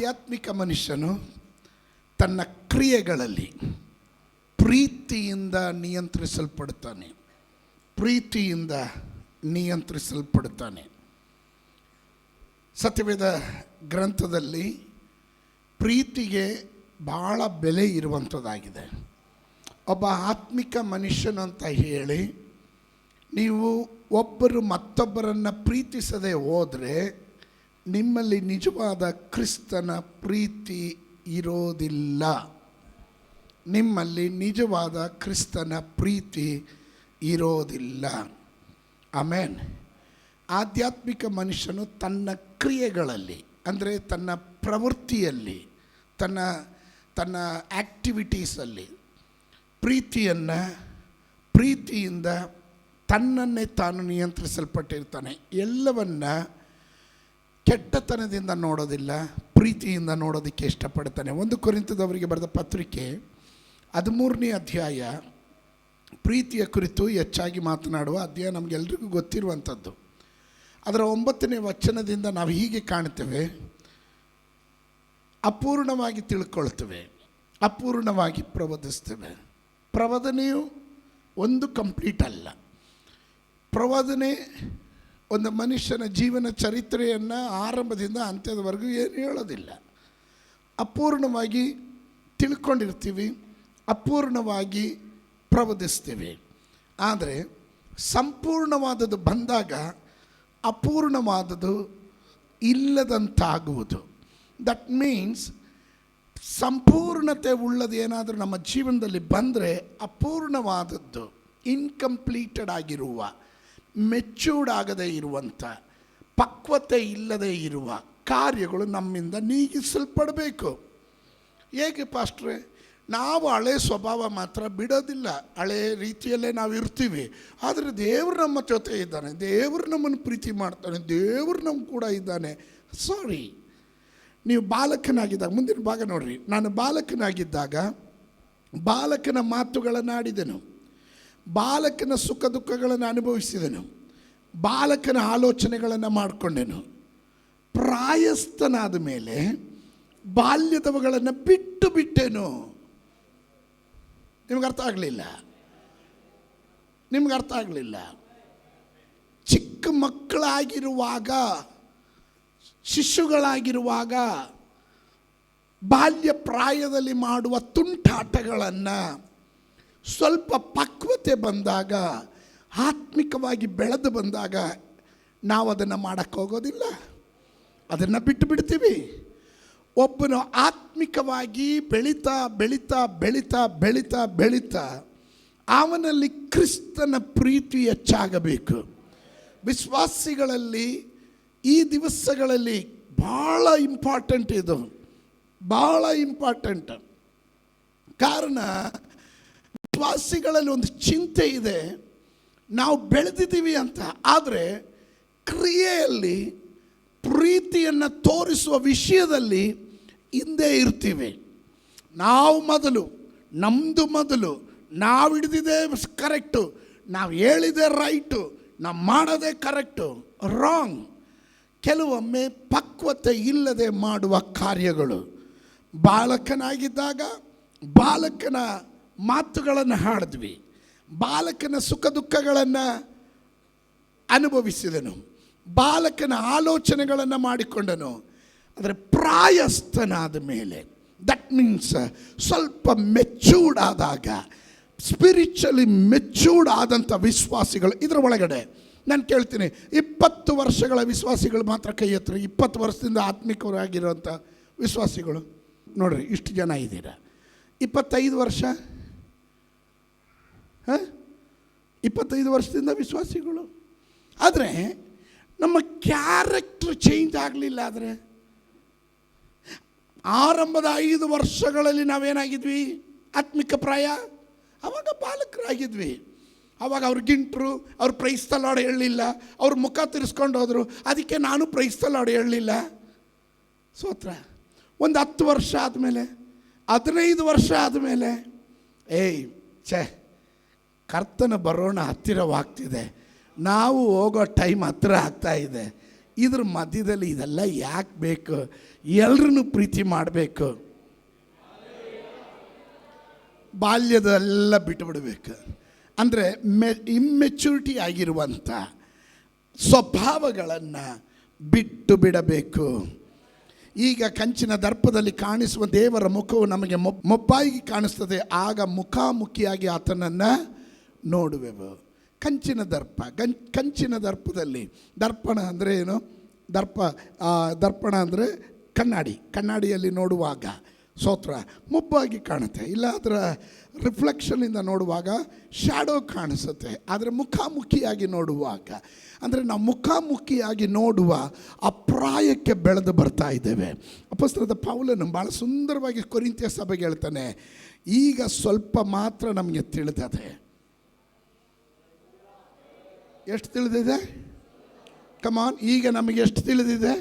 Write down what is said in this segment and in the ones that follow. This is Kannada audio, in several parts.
ಆಧ್ಯಾತ್ಮಿಕ ಮನುಷ್ಯನು ತನ್ನ ಕ್ರಿಯೆಗಳಲ್ಲಿ ಪ್ರೀತಿಯಿಂದ ನಿಯಂತ್ರಿಸಲ್ಪಡುತ್ತಾನೆ. ಪ್ರೀತಿಯಿಂದ ನಿಯಂತ್ರಿಸಲ್ಪಡುತ್ತಾನೆ. ಸತ್ಯವೇದ ಗ್ರಂಥದಲ್ಲಿ ಪ್ರೀತಿಗೆ ಬಹಳ ಬೆಲೆ ಇರುವಂಥದ್ದಾಗಿದೆ. ಒಬ್ಬ ಆತ್ಮಿಕ ಮನುಷ್ಯನು ಅಂತ ಹೇಳಿ ನೀವು ಒಬ್ಬರು ಮತ್ತೊಬ್ಬರನ್ನು ಪ್ರೀತಿಸದೆ ಹೋದರೆ ನಿಮ್ಮಲ್ಲಿ ನಿಜವಾದ ಕ್ರಿಸ್ತನ ಪ್ರೀತಿ ಇರೋದಿಲ್ಲ. ನಿಮ್ಮಲ್ಲಿ ನಿಜವಾದ ಕ್ರಿಸ್ತನ ಪ್ರೀತಿ ಇರೋದಿಲ್ಲ. ಆಮೇನ್. ಆಧ್ಯಾತ್ಮಿಕ ಮನುಷ್ಯನು ತನ್ನ ಕ್ರಿಯೆಗಳಲ್ಲಿ, ಅಂದರೆ ತನ್ನ ಪ್ರವೃತ್ತಿಯಲ್ಲಿ, ತನ್ನ ಆ್ಯಕ್ಟಿವಿಟೀಸಲ್ಲಿ ಪ್ರೀತಿಯಿಂದ ತನ್ನನ್ನೇ ತಾನು ನಿಯಂತ್ರಿಸಲ್ಪಟ್ಟಿರ್ತಾನೆ. ಎಲ್ಲವನ್ನ ಕೆಟ್ಟತನದಿಂದ ನೋಡೋದಿಲ್ಲ, ಪ್ರೀತಿಯಿಂದ ನೋಡೋದಕ್ಕೆ ಇಷ್ಟಪಡ್ತಾನೆ. 1 ಕೊರಿಂಥದವರಿಗೆ ಬರೆದ ಪತ್ರಿಕೆ 13ನೇ ಅಧ್ಯಾಯ ಪ್ರೀತಿಯ ಕುರಿತು ಹೆಚ್ಚಾಗಿ ಮಾತನಾಡುವ ಅಧ್ಯಾಯ. ನಮಗೆಲ್ರಿಗೂ ಗೊತ್ತಿರುವಂಥದ್ದು. ಅದರ 9ನೇ ವಚನದಿಂದ ನಾವು ಹೀಗೆ ಕಾಣ್ತೇವೆ: ಅಪೂರ್ಣವಾಗಿ ತಿಳ್ಕೊಳ್ತೇವೆ, ಅಪೂರ್ಣವಾಗಿ ಪ್ರಬೋಧಿಸ್ತೇವೆ. ಪ್ರಬೋಧನೆಯು ಒಂದು ಕಂಪ್ಲೀಟ್ ಅಲ್ಲ. ಪ್ರಬೋಧನೆ ಒಂದು ಮನುಷ್ಯನ ಜೀವನ ಚರಿತ್ರೆಯನ್ನು ಆರಂಭದಿಂದ ಅಂತ್ಯದವರೆಗೂ ಏನು ಹೇಳೋದಿಲ್ಲ. ಅಪೂರ್ಣವಾಗಿ ತಿಳ್ಕೊಂಡಿರ್ತೀವಿ, ಅಪೂರ್ಣವಾಗಿ ಪ್ರಬೋಧಿಸ್ತೀವಿ. ಆದರೆ ಸಂಪೂರ್ಣವಾದದ್ದು ಬಂದಾಗ ಅಪೂರ್ಣವಾದದ್ದು ಇಲ್ಲದಂತಾಗುವುದು. ದಟ್ ಮೀನ್ಸ್ ಸಂಪೂರ್ಣತೆ ಉಳ್ಳದು ಏನಾದರೂ ನಮ್ಮ ಜೀವನದಲ್ಲಿ ಬಂದರೆ ಅಪೂರ್ಣವಾದದ್ದು, ಇನ್ಕಂಪ್ಲೀಟೆಡ್ ಆಗಿರುವ, ಮೆಚ್ಯೂರ್ಡ್ ಆಗದೇ ಇರುವಂಥ, ಪಕ್ವತೆ ಇಲ್ಲದೇ ಇರುವ ಕಾರ್ಯಗಳು ನಮ್ಮಿಂದ ನೀಗಿಸಲ್ಪಡಬೇಕು. ಹೇಗೆ ಪಾಸ್ಟ್ರೆ? ನಾವು ಹಳೆ ಸ್ವಭಾವ ಮಾತ್ರ ಬಿಡೋದಿಲ್ಲ, ಹಳೆ ರೀತಿಯಲ್ಲೇ ನಾವು ಇರ್ತೀವಿ. ಆದರೆ ದೇವರು ನಮ್ಮ ಜೊತೆ ಇದ್ದಾನೆ, ದೇವರು ನಮ್ಮನ್ನು ಪ್ರೀತಿ ಮಾಡ್ತಾನೆ, ದೇವರು ನಮ್ಮ ಕೂಡ ಇದ್ದಾನೆ. ಸಾರಿ, ನೀವು ಬಾಲಕನಾಗಿದ್ದಾಗ, ಮುಂದಿನ ಭಾಗ ನೋಡ್ರಿ. ನಾನು ಬಾಲಕನಾಗಿದ್ದಾಗ ಬಾಲಕನ ಮಾತುಗಳನ್ನು ಆಡಿದೆನು, ಬಾಲಕನ ಸುಖ ದುಃಖಗಳನ್ನು ಅನುಭವಿಸಿದೆನು, ಬಾಲಕನ ಆಲೋಚನೆಗಳನ್ನು ಮಾಡಿಕೊಂಡೆನು. ಪ್ರಾಯಸ್ಥನಾದ ಮೇಲೆ ಬಾಲ್ಯದವುಗಳನ್ನು ಬಿಟ್ಟು ಬಿಟ್ಟೆನು. ನಿಮ್ಗೆ ಅರ್ಥ ಆಗಲಿಲ್ಲ. ಚಿಕ್ಕ ಮಕ್ಕಳಾಗಿರುವಾಗ, ಶಿಶುಗಳಾಗಿರುವಾಗ, ಬಾಲ್ಯ ಪ್ರಾಯದಲ್ಲಿ ಮಾಡುವ ತುಂಟಾಟಗಳನ್ನು ಸ್ವಲ್ಪ ಪಕ್ವತೆ ಬಂದಾಗ, ಆತ್ಮಿಕವಾಗಿ ಬೆಳೆದು ಬಂದಾಗ ನಾವು ಅದನ್ನು ಮಾಡೋಕ್ಕೋಗೋದಿಲ್ಲ, ಅದನ್ನು ಬಿಟ್ಟು ಬಿಡ್ತೀವಿ. ಒಬ್ಬನು ಆತ್ಮಿಕವಾಗಿ ಬೆಳೀತಾ ಬೆಳೀತಾ ಬೆಳೀತಾ ಬೆಳೀತಾ ಬೆಳೀತಾ ಅವನಲ್ಲಿ ಕ್ರಿಸ್ತನ ಪ್ರೀತಿ ಹೆಚ್ಚಾಗಬೇಕು. ವಿಶ್ವಾಸಿಗಳಲ್ಲಿ ಈ ದಿವಸಗಳಲ್ಲಿ ಭಾಳ ಇಂಪಾರ್ಟೆಂಟ್ ಇದು, ಭಾಳ ಇಂಪಾರ್ಟೆಂಟ್. ಕಾರಣ ವಿಶ್ವಾಸಿಗಳಲ್ಲಿ ಒಂದು ಚಿಂತೆ ಇದೆ, ನಾವು ಬೆಳೆದಿದ್ದೀವಿ ಅಂತ, ಆದರೆ ಕ್ರಿಯೆಯಲ್ಲಿ ಪ್ರೀತಿಯನ್ನು ತೋರಿಸುವ ವಿಷಯದಲ್ಲಿ ಹಿಂದೆ ಇರ್ತೀವಿ. ನಾವು ಮೊದಲು, ನಮ್ಮದು ಮೊದಲು, ನಾವು ಹಿಡಿದಿದೆ ಕರೆಕ್ಟು, ನಾವು ಹೇಳಿದೆ ರೈಟು, ನಾವು ಮಾಡೋದೇ ಕರೆಕ್ಟು. ರಾಂಗ್. ಕೆಲವೊಮ್ಮೆ ಪಕ್ವತೆ ಇಲ್ಲದೆ ಮಾಡುವ ಕಾರ್ಯಗಳು. ಬಾಲಕನಾಗಿದ್ದಾಗ ಬಾಲಕನ ಮಾತುಗಳನ್ನು ಹಾಡಿದ್ವಿ, ಬಾಲಕನ ಸುಖ ದುಃಖಗಳನ್ನು ಅನುಭವಿಸಿದನು, ಬಾಲಕನ ಆಲೋಚನೆಗಳನ್ನು ಮಾಡಿಕೊಂಡನು. ಆದರೆ ಪ್ರಾಯಸ್ಥನಾದ ಮೇಲೆ, ದಟ್ ಮೀನ್ಸ್ ಸ್ವಲ್ಪ ಮೆಚ್ಯೂರ್ಡ್ ಆದಾಗ, ಸ್ಪಿರಿಚುವಲಿ ಮೆಚ್ಯೂರ್ಡ್ ಆದಂಥ ವಿಶ್ವಾಸಿಗಳು ಇದರ ಒಳಗಡೆ ನಾನು ಕೇಳ್ತೀನಿ, 20 ವರ್ಷಗಳ ವಿಶ್ವಾಸಿಗಳು ಮಾತ್ರ ಕೈ ಎತ್ತರಿ. 20 ವರ್ಷದಿಂದ ಆತ್ಮಿಕರಾಗಿರುವಂಥ ವಿಶ್ವಾಸಿಗಳು ನೋಡ್ರಿ, ಇಷ್ಟು ಜನ ಇದ್ದೀರಾ. 25 ವರ್ಷ 25 ವರ್ಷದಿಂದ ವಿಶ್ವಾಸಿಗಳು. ಆದರೆ ನಮ್ಮ ಕ್ಯಾರೆಕ್ಟರ್ ಚೇಂಜ್ ಆಗಲಿಲ್ಲ. ಆದರೆ ಆರಂಭದ 5 ವರ್ಷಗಳಲ್ಲಿ ನಾವೇನಾಗಿದ್ವಿ? ಆತ್ಮಿಕ ಪ್ರಾಯ. ಆವಾಗ ಬಾಲಕರಾಗಿದ್ವಿ. ಆವಾಗ ಅವ್ರು ಗಿಂಟ್ರು, ಅವ್ರು ಪ್ರೈಸ್ ದ ಲಾರ್ಡ್ ಹೇಳಲಿಲ್ಲ, ಅವ್ರ ಮುಖ ತಿರ್ಸ್ಕೊಂಡು ಹೋದರು, ಅದಕ್ಕೆ ನಾನು ಪ್ರೈಸ್ ದ ಲಾರ್ಡ್ ಹೇಳಲಿಲ್ಲ. ಸ್ತೋತ್ರ. ಒಂದು 10 ವರ್ಷ ಆದಮೇಲೆ, 15 ವರ್ಷ ಆದಮೇಲೆ, ಕರ್ತನ ಬರೋಣ ಹತ್ತಿರವಾಗ್ತಿದೆ, ನಾವು ಹೋಗೋ ಟೈಮ್ ಹತ್ತಿರ ಆಗ್ತಾ ಇದೆ, ಇದ್ರ ಮಧ್ಯದಲ್ಲಿ ಇದೆಲ್ಲ ಯಾಕೆ ಬೇಕು? ಎಲ್ಲರನ್ನೂ ಪ್ರೀತಿ ಮಾಡಬೇಕು, ಬಾಲ್ಯದೆಲ್ಲ ಬಿಟ್ಟುಬಿಡಬೇಕು. ಅಂದರೆ ಇಮ್ಮೆಚ್ಯೂರಿಟಿ ಆಗಿರುವಂಥ ಸ್ವಭಾವಗಳನ್ನು ಬಿಟ್ಟು ಬಿಡಬೇಕು. ಈಗ ಕಂಚಿನ ದರ್ಪದಲ್ಲಿ ಕಾಣಿಸುವ ದೇವರ ಮುಖವು ನಮಗೆ ಮೊಬ್ಬಾಗಿ ಕಾಣಿಸ್ತದೆ, ಆಗ ಮುಖಾಮುಖಿಯಾಗಿ ಆತನನ್ನು ನೋಡುವೆವು. ಕಂಚಿನ ದರ್ಪ, ಕಂಚಿನ ದರ್ಪದಲ್ಲಿ, ದರ್ಪಣ ಅಂದರೆ ಏನು? ದರ್ಪಣ ಅಂದರೆ ಕಣ್ಣಾಡಿಯಲ್ಲಿ ನೋಡುವಾಗ ಸ್ತೋತ್ರ ಮುಬ್ಬಾಗಿ ಕಾಣುತ್ತೆ, ಇಲ್ಲ ಅದರ ರಿಫ್ಲೆಕ್ಷನಿಂದ ನೋಡುವಾಗ ಶ್ಯಾಡೋ ಕಾಣಿಸುತ್ತೆ. ಆದರೆ ಮುಖಾಮುಖಿಯಾಗಿ ನೋಡುವಾಗ, ಅಂದರೆ ನಾವು ಮುಖಾಮುಖಿಯಾಗಿ ನೋಡುವ ಅಪ್ರಾಯಕ್ಕೆ ಬೆಳೆದು ಬರ್ತಾ ಇದ್ದೇವೆ. ಅಪೊಸ್ತಲನಾದ ಪೌಲನು ಭಾಳ ಸುಂದರವಾಗಿ ಕೊರಿಂಥ್ಯ ಸಭೆಗೆ ಹೇಳ್ತಾನೆ, ಈಗ ಸ್ವಲ್ಪ ಮಾತ್ರ ನಮಗೆ ತಿಳಿದಿದೆ. ಎಷ್ಟು ತಿಳಿದಿದೆ? ಕಮಾನ್, ಈಗ ನಮಗೆ ಎಷ್ಟು ತಿಳಿದಿದೆ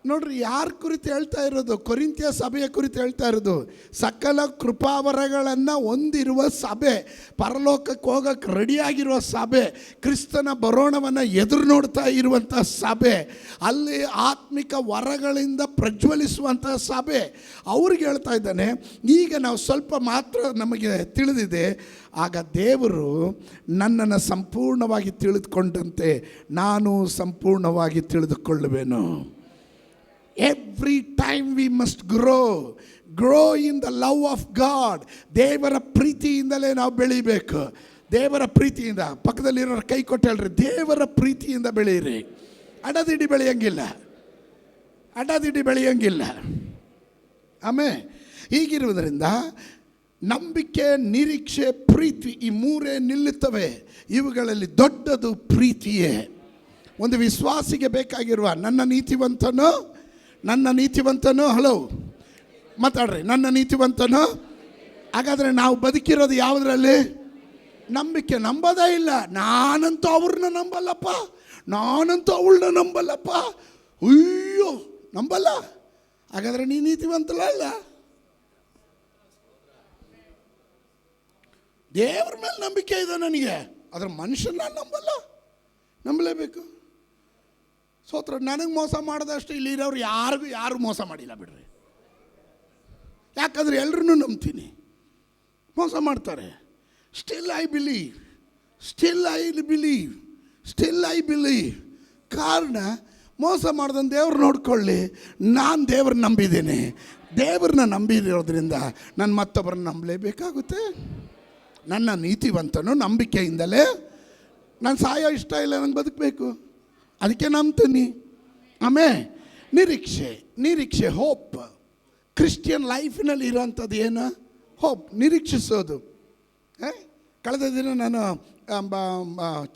ನೋಡ್ರಿ. ಯಾರ ಕುರಿತು ಹೇಳ್ತಾ ಇರೋದು? ಕೊರಿಂಥ್ಯ ಸಭೆಯ ಕುರಿತು ಹೇಳ್ತಾ ಇರೋದು. ಸಕಲ ಕೃಪಾವರಗಳನ್ನು ಹೊಂದಿರುವ ಸಭೆ, ಪರಲೋಕಕ್ಕೆ ಹೋಗಕ್ಕೆ ರೆಡಿಯಾಗಿರುವ ಸಭೆ, ಕ್ರಿಸ್ತನ ಬರೋಣವನ್ನು ಎದುರು ನೋಡ್ತಾ ಇರುವಂಥ ಸಭೆ, ಅಲ್ಲಿ ಆತ್ಮಿಕ ವರಗಳಿಂದ ಪ್ರಜ್ವಲಿಸುವಂಥ ಸಭೆ. ಅವ್ರಿಗೆ ಹೇಳ್ತಾ ಇದ್ದಾನೆ, ಈಗ ನಾವು ಸ್ವಲ್ಪ ಮಾತ್ರ ನಮಗೆ ತಿಳಿದಿದೆ, ಆಗ ದೇವರು ನನ್ನನ್ನು ಸಂಪೂರ್ಣವಾಗಿ ತಿಳಿದುಕೊಂಡಂತೆ ನಾನು ಸಂಪೂರ್ಣವಾಗಿ ತಿಳಿದುಕೊಳ್ಳುವೆನು. Every time we must grow in the love of God. ದೇವರ ಪ್ರೀತಿಯಿಂದಲೇ ನಾವು ಬೆಳೀಬೇಕು. ದೇವರ ಪ್ರೀತಿಯಿಂದ, ಪಕ್ಕದಲ್ಲಿರೋ ಕೈ ಕೊಟ್ಟು ಹೇಳ್ರಿ, ದೇವರ ಪ್ರೀತಿಯಿಂದ ಬೆಳೀರಿ. ಅಡದಿಡಿ ಬೆಳೆಯಂಗಿಲ್ಲ. ಆಮೇಲೆ ಹೀಗಿರುವುದರಿಂದ ನಂಬಿಕೆ, ನಿರೀಕ್ಷೆ, ಪ್ರೀತಿ, ಈ ಮೂರೇ ನಿಲ್ಲುತ್ತವೆ. ಇವುಗಳಲ್ಲಿ ದೊಡ್ಡದು ಪ್ರೀತಿಯೇ. ಒಂದು ವಿಶ್ವಾಸಿಗೆ ಬೇಕಾಗಿರುವ ನನ್ನ ನೀತಿವಂತನು ಹಲೋ ಮಾತಾಡ್ರಿ, ನನ್ನ ನೀತಿವಂತನು. ಹಾಗಾದರೆ ನಾವು ಬದುಕಿರೋದು ಯಾವುದರಲ್ಲಿ? ನಂಬಿಕೆ. ನಂಬೋದೇ ಇಲ್ಲ. ನಾನಂತೂ ಅವ್ರನ್ನ ನಂಬಲ್ಲಪ್ಪ, ನಾನಂತೂ ಅವಳನ್ನ ನಂಬಲ್ಲಪ್ಪ, ಅಯ್ಯೋ ನಂಬಲ್ಲ. ಹಾಗಾದರೆ ನೀ ನೀತಿವಂತಲ್ಲ ಅಲ್ಲ. ದೇವ್ರ ಮೇಲೆ ನಂಬಿಕೆ ಇದೆ ನನಗೆ, ಅದರ ಮನುಷ್ಯನ ನಾನು ನಂಬಲೇಬೇಕು. ಸ್ತೋತ್ರ. ನನಗೆ ಮೋಸ ಮಾಡಿದಷ್ಟು ಇಲ್ಲಿರೋರು ಯಾರು ಮೋಸ ಮಾಡಿಲ್ಲ ಬಿಡ್ರಿ. ಯಾಕಂದರೆ ಎಲ್ಲರೂ ನಂಬ್ತೀನಿ, ಮೋಸ ಮಾಡ್ತಾರೆ. Still I believe. ಕಾರಣ ಮೋಸ ಮಾಡ್ದಂಗೆ ದೇವ್ರು ನೋಡ್ಕೊಳ್ಳಿ. ನಾನು ದೇವ್ರನ್ನ ನಂಬಿದ್ದೀನಿ. ದೇವ್ರನ್ನ ನಂಬಿರೋದ್ರಿಂದ ನಾನು ಮತ್ತೊಬ್ಬರನ್ನ ನಂಬಲೇಬೇಕಾಗುತ್ತೆ. ನನ್ನ ನೀತಿವಂತನು ನಂಬಿಕೆಯಿಂದಲೇ, ನಾನು ಸಾಯೋ ಇಷ್ಟ ಇಲ್ಲ, ನಂಗೆ ಬದುಕಬೇಕು, ಅದಕ್ಕೆ ನಂಬ್ತೀನಿ. ಆಮೇಲೆ ನಿರೀಕ್ಷೆ ಹೋಪ್. ಕ್ರಿಶ್ಚಿಯನ್ ಲೈಫಿನಲ್ಲಿ ಇರೋಂಥದ್ದು ಏನು? ಹೋಪ್, ನಿರೀಕ್ಷಿಸೋದು. ಕಳೆದ ದಿನ ನಾನು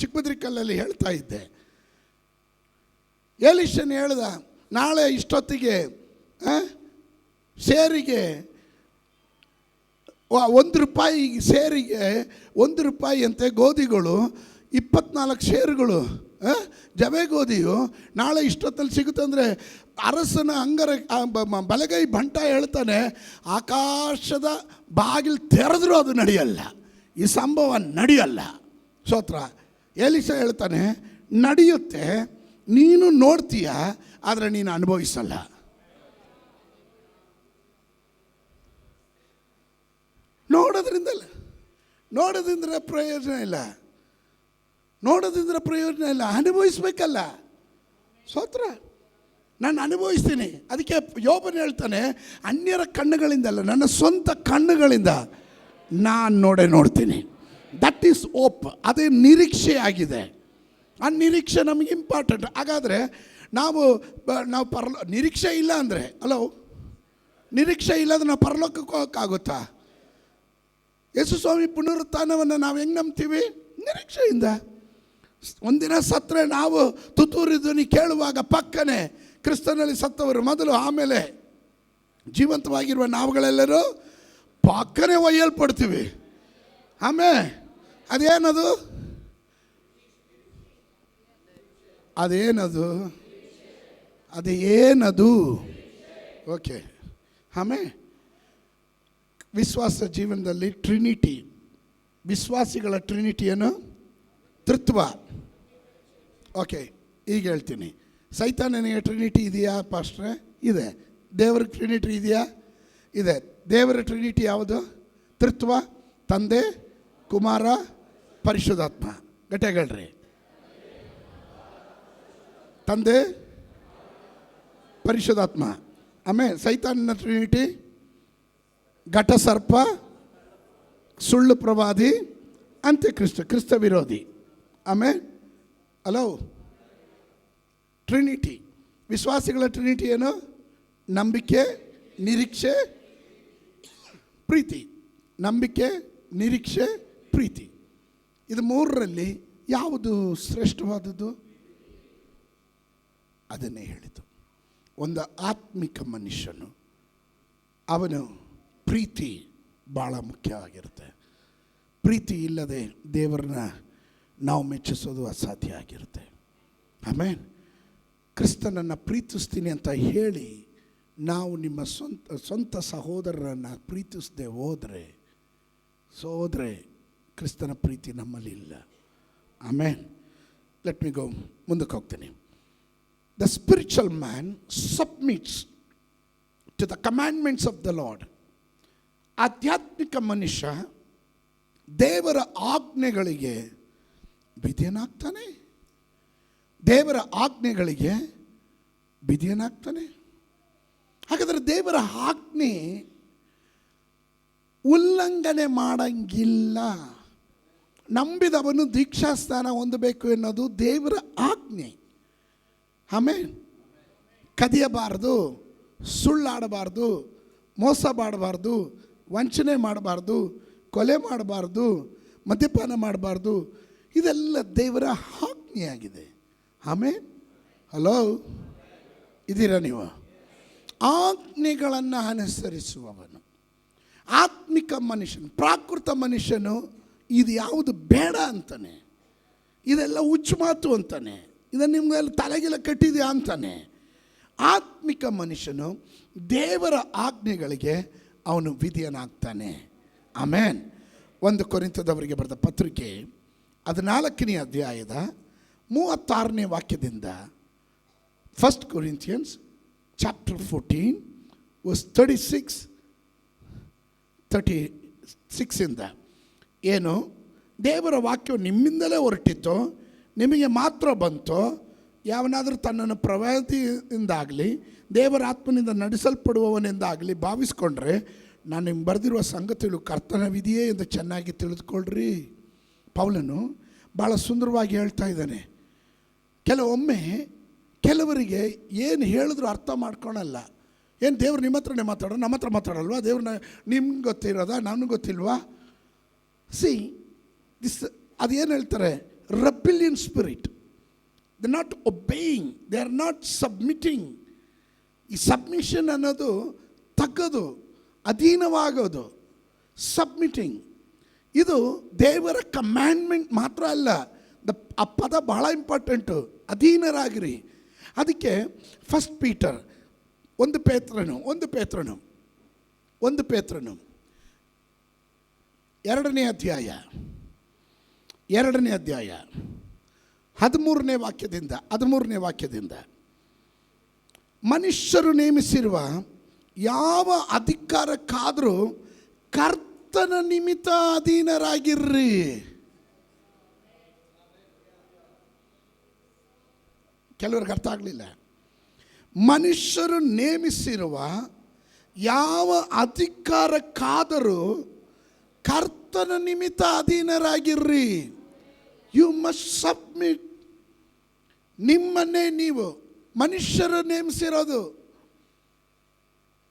ಚಿಕ್ಕಬದ್ರಿಕಲ್ಲಲ್ಲಿ ಹೇಳ್ತಾ ಇದ್ದೆ. ಎಲಿಷನ್ ಹೇಳ್ದ, ನಾಳೆ ಇಷ್ಟೊತ್ತಿಗೆ ಸೇರಿಗೆ ₹1 ಸೇರಿಗೆ ₹1 ಅಂತೆ ಗೋಧಿಗಳು, 24 ಸೇರುಗಳು ಜವೆ ಗೋಧಿಯು ನಾಳೆ ಇಷ್ಟೊತ್ತಲ್ಲಿ ಸಿಗುತ್ತಂದರೆ ಅರಸನ ಬಲಗೈ ಬಂಟ ಹೇಳ್ತಾನೆ, ಆಕಾಶದ ಬಾಗಿಲು ತೆರೆದ್ರೂ ಅದು ನಡೆಯಲ್ಲ, ಈ ಸಂಭವ ನಡೆಯಲ್ಲ. ಸ್ತೋತ್ರ. ಎಲಿಷ ಹೇಳ್ತಾನೆ, ನಡೆಯುತ್ತೆ, ನೀನು ನೋಡ್ತೀಯ, ಆದರೆ ನೀನು ಅನುಭವಿಸಲ್ಲ. ನೋಡೋದ್ರಿಂದ ಪ್ರಯೋಜನ ಇಲ್ಲ. ಅನುಭವಿಸ್ಬೇಕಲ್ಲ. ಸ್ತೋತ್ರ. ನಾನು ಅನುಭವಿಸ್ತೀನಿ. ಅದಕ್ಕೆ ಯೋಬನು ಹೇಳ್ತಾನೆ, ಅನ್ಯರ ಕಣ್ಣುಗಳಿಂದಲ್ಲ, ನನ್ನ ಸ್ವಂತ ಕಣ್ಣುಗಳಿಂದ ನಾನು ನೋಡ್ತೀನಿ. That is hope. ಅದೇ ನಿರೀಕ್ಷೆ ಆಗಿದೆ. ಆ ನಿರೀಕ್ಷೆ ನಮಗೆ ಇಂಪಾರ್ಟೆಂಟ್. ಹಾಗಾದರೆ ನಾವು ನಿರೀಕ್ಷೆ ಇಲ್ಲ ಅಂದರೆ ನಿರೀಕ್ಷೆ ಇಲ್ಲದ್ರೆ ನಾವು ಪರಲೋಕಕ್ಕೆ ಹೋಗೋಕ್ಕಾಗುತ್ತಾ? ಯೇಸು ಸ್ವಾಮಿ ಪುನರುತ್ಥಾನವನ್ನು ನಾವು ಹೆಂಗೆ ನಂಬ್ತೀವಿ? ನಿರೀಕ್ಷೆಯಿಂದ. ಒಂದಿನ ಸತ್ತರೆ ನಾವು ತುತ್ತೂರಿ ಧ್ವನಿ ಕೇಳುವಾಗ ಪಕ್ಕನೆ ಕ್ರಿಸ್ತನಲ್ಲಿ ಸತ್ತವರು ಮೊದಲು, ಆಮೇಲೆ ಜೀವಂತವಾಗಿರುವ ನಾವುಗಳೆಲ್ಲರೂ ಪಕ್ಕನೆ ಒಯ್ಯಲ್ಪಡ್ತೀವಿ. ಆಮೇಲೆ ಅದೇನದು ಓಕೆ. ಆಮೇಲೆ ವಿಶ್ವಾಸ ಜೀವನದಲ್ಲಿ ಟ್ರಿನಿಟಿ, ವಿಶ್ವಾಸಿಗಳ ಟ್ರಿನಿಟಿ ಏನು? ತೃತ್ವ. ಓಕೆ, ಈಗ ಹೇಳ್ತೀನಿ. ಸೈತಾನನಿಗೆ ಟ್ರಿನಿಟಿ ಇದೆಯಾ ಪಾಸ್ಟ್ರೆ? ಇದೆ. ದೇವರ ಟ್ರಿನಿಟಿ ಇದೆಯಾ? ಇದೆ. ದೇವರ ಟ್ರಿನಿಟಿ ಯಾವುದು? ತ್ರಿತ್ವ, ತಂದೆ, ಕುಮಾರ, ಪರಿಶುದ್ಧಾತ್ಮ. ಗಟ್ಟಿಯಾಗಳ್ರಿ. ತಂದೆ, ಪರಿಶುದ್ಧಾತ್ಮ. ಆಮೇಲೆ ಸೈತಾನನ ಟ್ರಿನಿಟಿ ಘಟ ಸರ್ಪ, ಸುಳ್ಳು ಪ್ರವಾದಿ, ಅಂತ್ಯಕ್ರಿಸ್ತ, ಕ್ರಿಸ್ತ ವಿರೋಧಿ. ಆಮೇಲೆ ಹಲೋ, ಟ್ರಿನಿಟಿ. ವಿಶ್ವಾಸಿಗಳ ಟ್ರಿನಿಟಿ ಏನು? ನಂಬಿಕೆ, ನಿರೀಕ್ಷೆ, ಪ್ರೀತಿ. ನಂಬಿಕೆ, ನಿರೀಕ್ಷೆ, ಪ್ರೀತಿ. ಇದು ಮೂರರಲ್ಲಿ ಯಾವುದು ಶ್ರೇಷ್ಠವಾದದ್ದು? ಅದನ್ನೇ ಹೇಳಿತು. ಒಂದು ಆತ್ಮಿಕ ಮನುಷ್ಯನು, ಅವನು ಪ್ರೀತಿ ಭಾಳ ಮುಖ್ಯವಾಗಿರುತ್ತೆ. ಪ್ರೀತಿ ಇಲ್ಲದೆ ದೇವರನ್ನ ನಾವು ಮೆಚ್ಚಿಸೋದು ಅಸಾಧ್ಯ ಆಗಿರುತ್ತೆ. ಆಮೇಲೆ ಕ್ರಿಸ್ತನನ್ನು ಪ್ರೀತಿಸ್ತೀನಿ ಅಂತ ಹೇಳಿ ನಾವು ನಿಮ್ಮ ಸ್ವಂತ ಸಹೋದರರನ್ನು ಪ್ರೀತಿಸದೆ ಹೋದರೆ ಕ್ರಿಸ್ತನ ಪ್ರೀತಿ ನಮ್ಮಲ್ಲಿ ಇಲ್ಲ. ಆಮೇಲೆ ಲೆಟ್ ಮಿ ಗೋ, ಮುಂದಕ್ಕೆ ಹೋಗ್ತೀನಿ. The spiritual man submits to the commandments of the Lord. ಆಧ್ಯಾತ್ಮಿಕ ಮನುಷ್ಯ ದೇವರ ಆಜ್ಞೆಗಳಿಗೆ ವಿಧೇಯನಾಗ್ತಾನೆ. ದೇವರ ಆಜ್ಞೆಗಳಿಗೆ ವಿಧೇಯನಾಗ್ತಾನೆ. ಹಾಗಾದರೆ ದೇವರ ಆಜ್ಞೆ ಉಲ್ಲಂಘನೆ ಮಾಡಂಗಿಲ್ಲ. ನಂಬಿದವನು ದೀಕ್ಷಾಸ್ನಾನ ಹೊಂದಬೇಕು ಎನ್ನೋದು ದೇವರ ಆಜ್ಞೆ. ಆಮೇಲೆ ಕದಿಯಬಾರ್ದು, ಸುಳ್ಳಾಡಬಾರ್ದು, ಮೋಸ ಮಾಡಬಾರ್ದು, ವಂಚನೆ ಮಾಡಬಾರ್ದು, ಕೊಲೆ ಮಾಡಬಾರ್ದು, ಮದ್ಯಪಾನ ಮಾಡಬಾರ್ದು. ಇದೆಲ್ಲ ದೇವರ ಆಜ್ಞೆಯಾಗಿದೆ. ಆಮೇಲೆ ಹಲೋ, ಇದ್ದೀರಾ ನೀವು? ಆಜ್ಞೆಗಳನ್ನು ಅನುಸರಿಸುವವನು ಆತ್ಮಿಕ ಮನುಷ್ಯನು. ಪ್ರಾಕೃತ ಮನುಷ್ಯನು ಇದು ಯಾವುದು ಬೇಡ ಅಂತಾನೆ, ಇದೆಲ್ಲ ಹುಚ್ಚು ಮಾತು ಅಂತಾನೆ, ಇದನ್ನು ನಿಮಗೆಲ್ಲ ತಲೆಗೆಲ್ಲ ಕಟ್ಟಿದೆಯಾ ಅಂತಾನೆ. ಆತ್ಮಿಕ ಮನುಷ್ಯನು ದೇವರ ಆಜ್ಞೆಗಳಿಗೆ ಅವನು ವಿಧೇಯನಾಗ್ತಾನೆ. ಆಮೇನ್. 1 ಕೊರಿಂಥದವರಿಗೆ ಬರೆದ ಪತ್ರಿಕೆ 14ನೇ ಅಧ್ಯಾಯದ 36ನೇ ವಾಕ್ಯದಿಂದ, 1 Corinthians chapter 14 verse 36 ಇಂದ ಏನು ದೇವರ ವಾಕ್ಯವು ನಿಮ್ಮಿಂದಲೇ ಹೊರಟಿತ್ತು, ನಿಮಗೆ ಮಾತ್ರ ಬಂತು. ಯಾವನಾದರೂ ತನ್ನನ್ನು ಪ್ರವಾದಿಯಿಂದಾಗಲಿ ದೇವರ ಆತ್ಮನಿಂದ ನಡೆಸಲ್ಪಡುವವನೆಂದಾಗಲಿ ಭಾವಿಸ್ಕೊಂಡ್ರೆ, ನಾನು ನಿಮ್ಗೆ ಬರೆದಿರುವ ಸಂಗತಿಗಳು ಕರ್ತನ ವಿಧಿಯೇ ಎಂದು ಚೆನ್ನಾಗಿ ತಿಳಿದುಕೊಳ್ಳ್ರಿ. ಪೌಲನು ಭಾಳ ಸುಂದರವಾಗಿ ಹೇಳ್ತಾ ಇದ್ದಾನೆ. ಕೆಲವೊಮ್ಮೆ ಕೆಲವರಿಗೆ ಏನು ಹೇಳಿದ್ರು ಅರ್ಥ ಮಾಡ್ಕೊಳಲ್ಲ. ಏನು ದೇವ್ರು ನಿಮ್ಮ ಹತ್ರನೇ ಮಾತಾಡೋ, ನಮ್ಮ ಹತ್ರ ಮಾತಾಡಲ್ವಾ? ದೇವ್ರನ್ನ ನಿಮ್ಗೆ ಗೊತ್ತಿರೋದಾ, ನನಗೆ ಗೊತ್ತಿಲ್ವಾ? ಅದೇನು ಹೇಳ್ತಾರೆ? Rebellion spirit. They not obeying, they are not submitting. ಈ ಸಬ್ಮಿಷನ್ ಅನ್ನೋದು ತಗ್ಗೋದು, ಅಧೀನವಾಗೋದು, ಸಬ್ಮಿಟಿಂಗ್. ಇದು ದೇವರ ಕಮ್ಯಾಂಡ್ಮೆಂಟ್ ಮಾತ್ರ ಅಲ್ಲ, ಆ ಪದ ಬಹಳ ಇಂಪಾರ್ಟೆಂಟು. ಅಧೀನರಾಗಿರಿ. ಅದಕ್ಕೆ 1 ಪೀಟರ್ 1 ಪೇತ್ರನು 2ನೇ ಅಧ್ಯಾಯ 13ನೇ ವಾಕ್ಯದಿಂದ ಮನುಷ್ಯರು ನೇಮಿಸಿರುವ ಯಾವ ಅಧಿಕಾರಕ್ಕಾದರೂ ಕರ್ತನ ನಿಮಿತ್ತ ಅಧೀನರಾಗಿರ್ರಿ. ಕೆಲವ್ರಿಗೆ ಅರ್ಥ ಆಗಲಿಲ್ಲ. ಮನುಷ್ಯರು ನೇಮಿಸಿರುವ ಯಾವ ಅಧಿಕಾರಕ್ಕಾದರೂ ಕರ್ತನ ನಿಮಿತ್ತ ಅಧೀನರಾಗಿರ್ರಿ. You must submit. ನಿಮ್ಮನ್ನೇ ನೀವು ಮನುಷ್ಯರು ನೇಮಿಸಿರೋದು.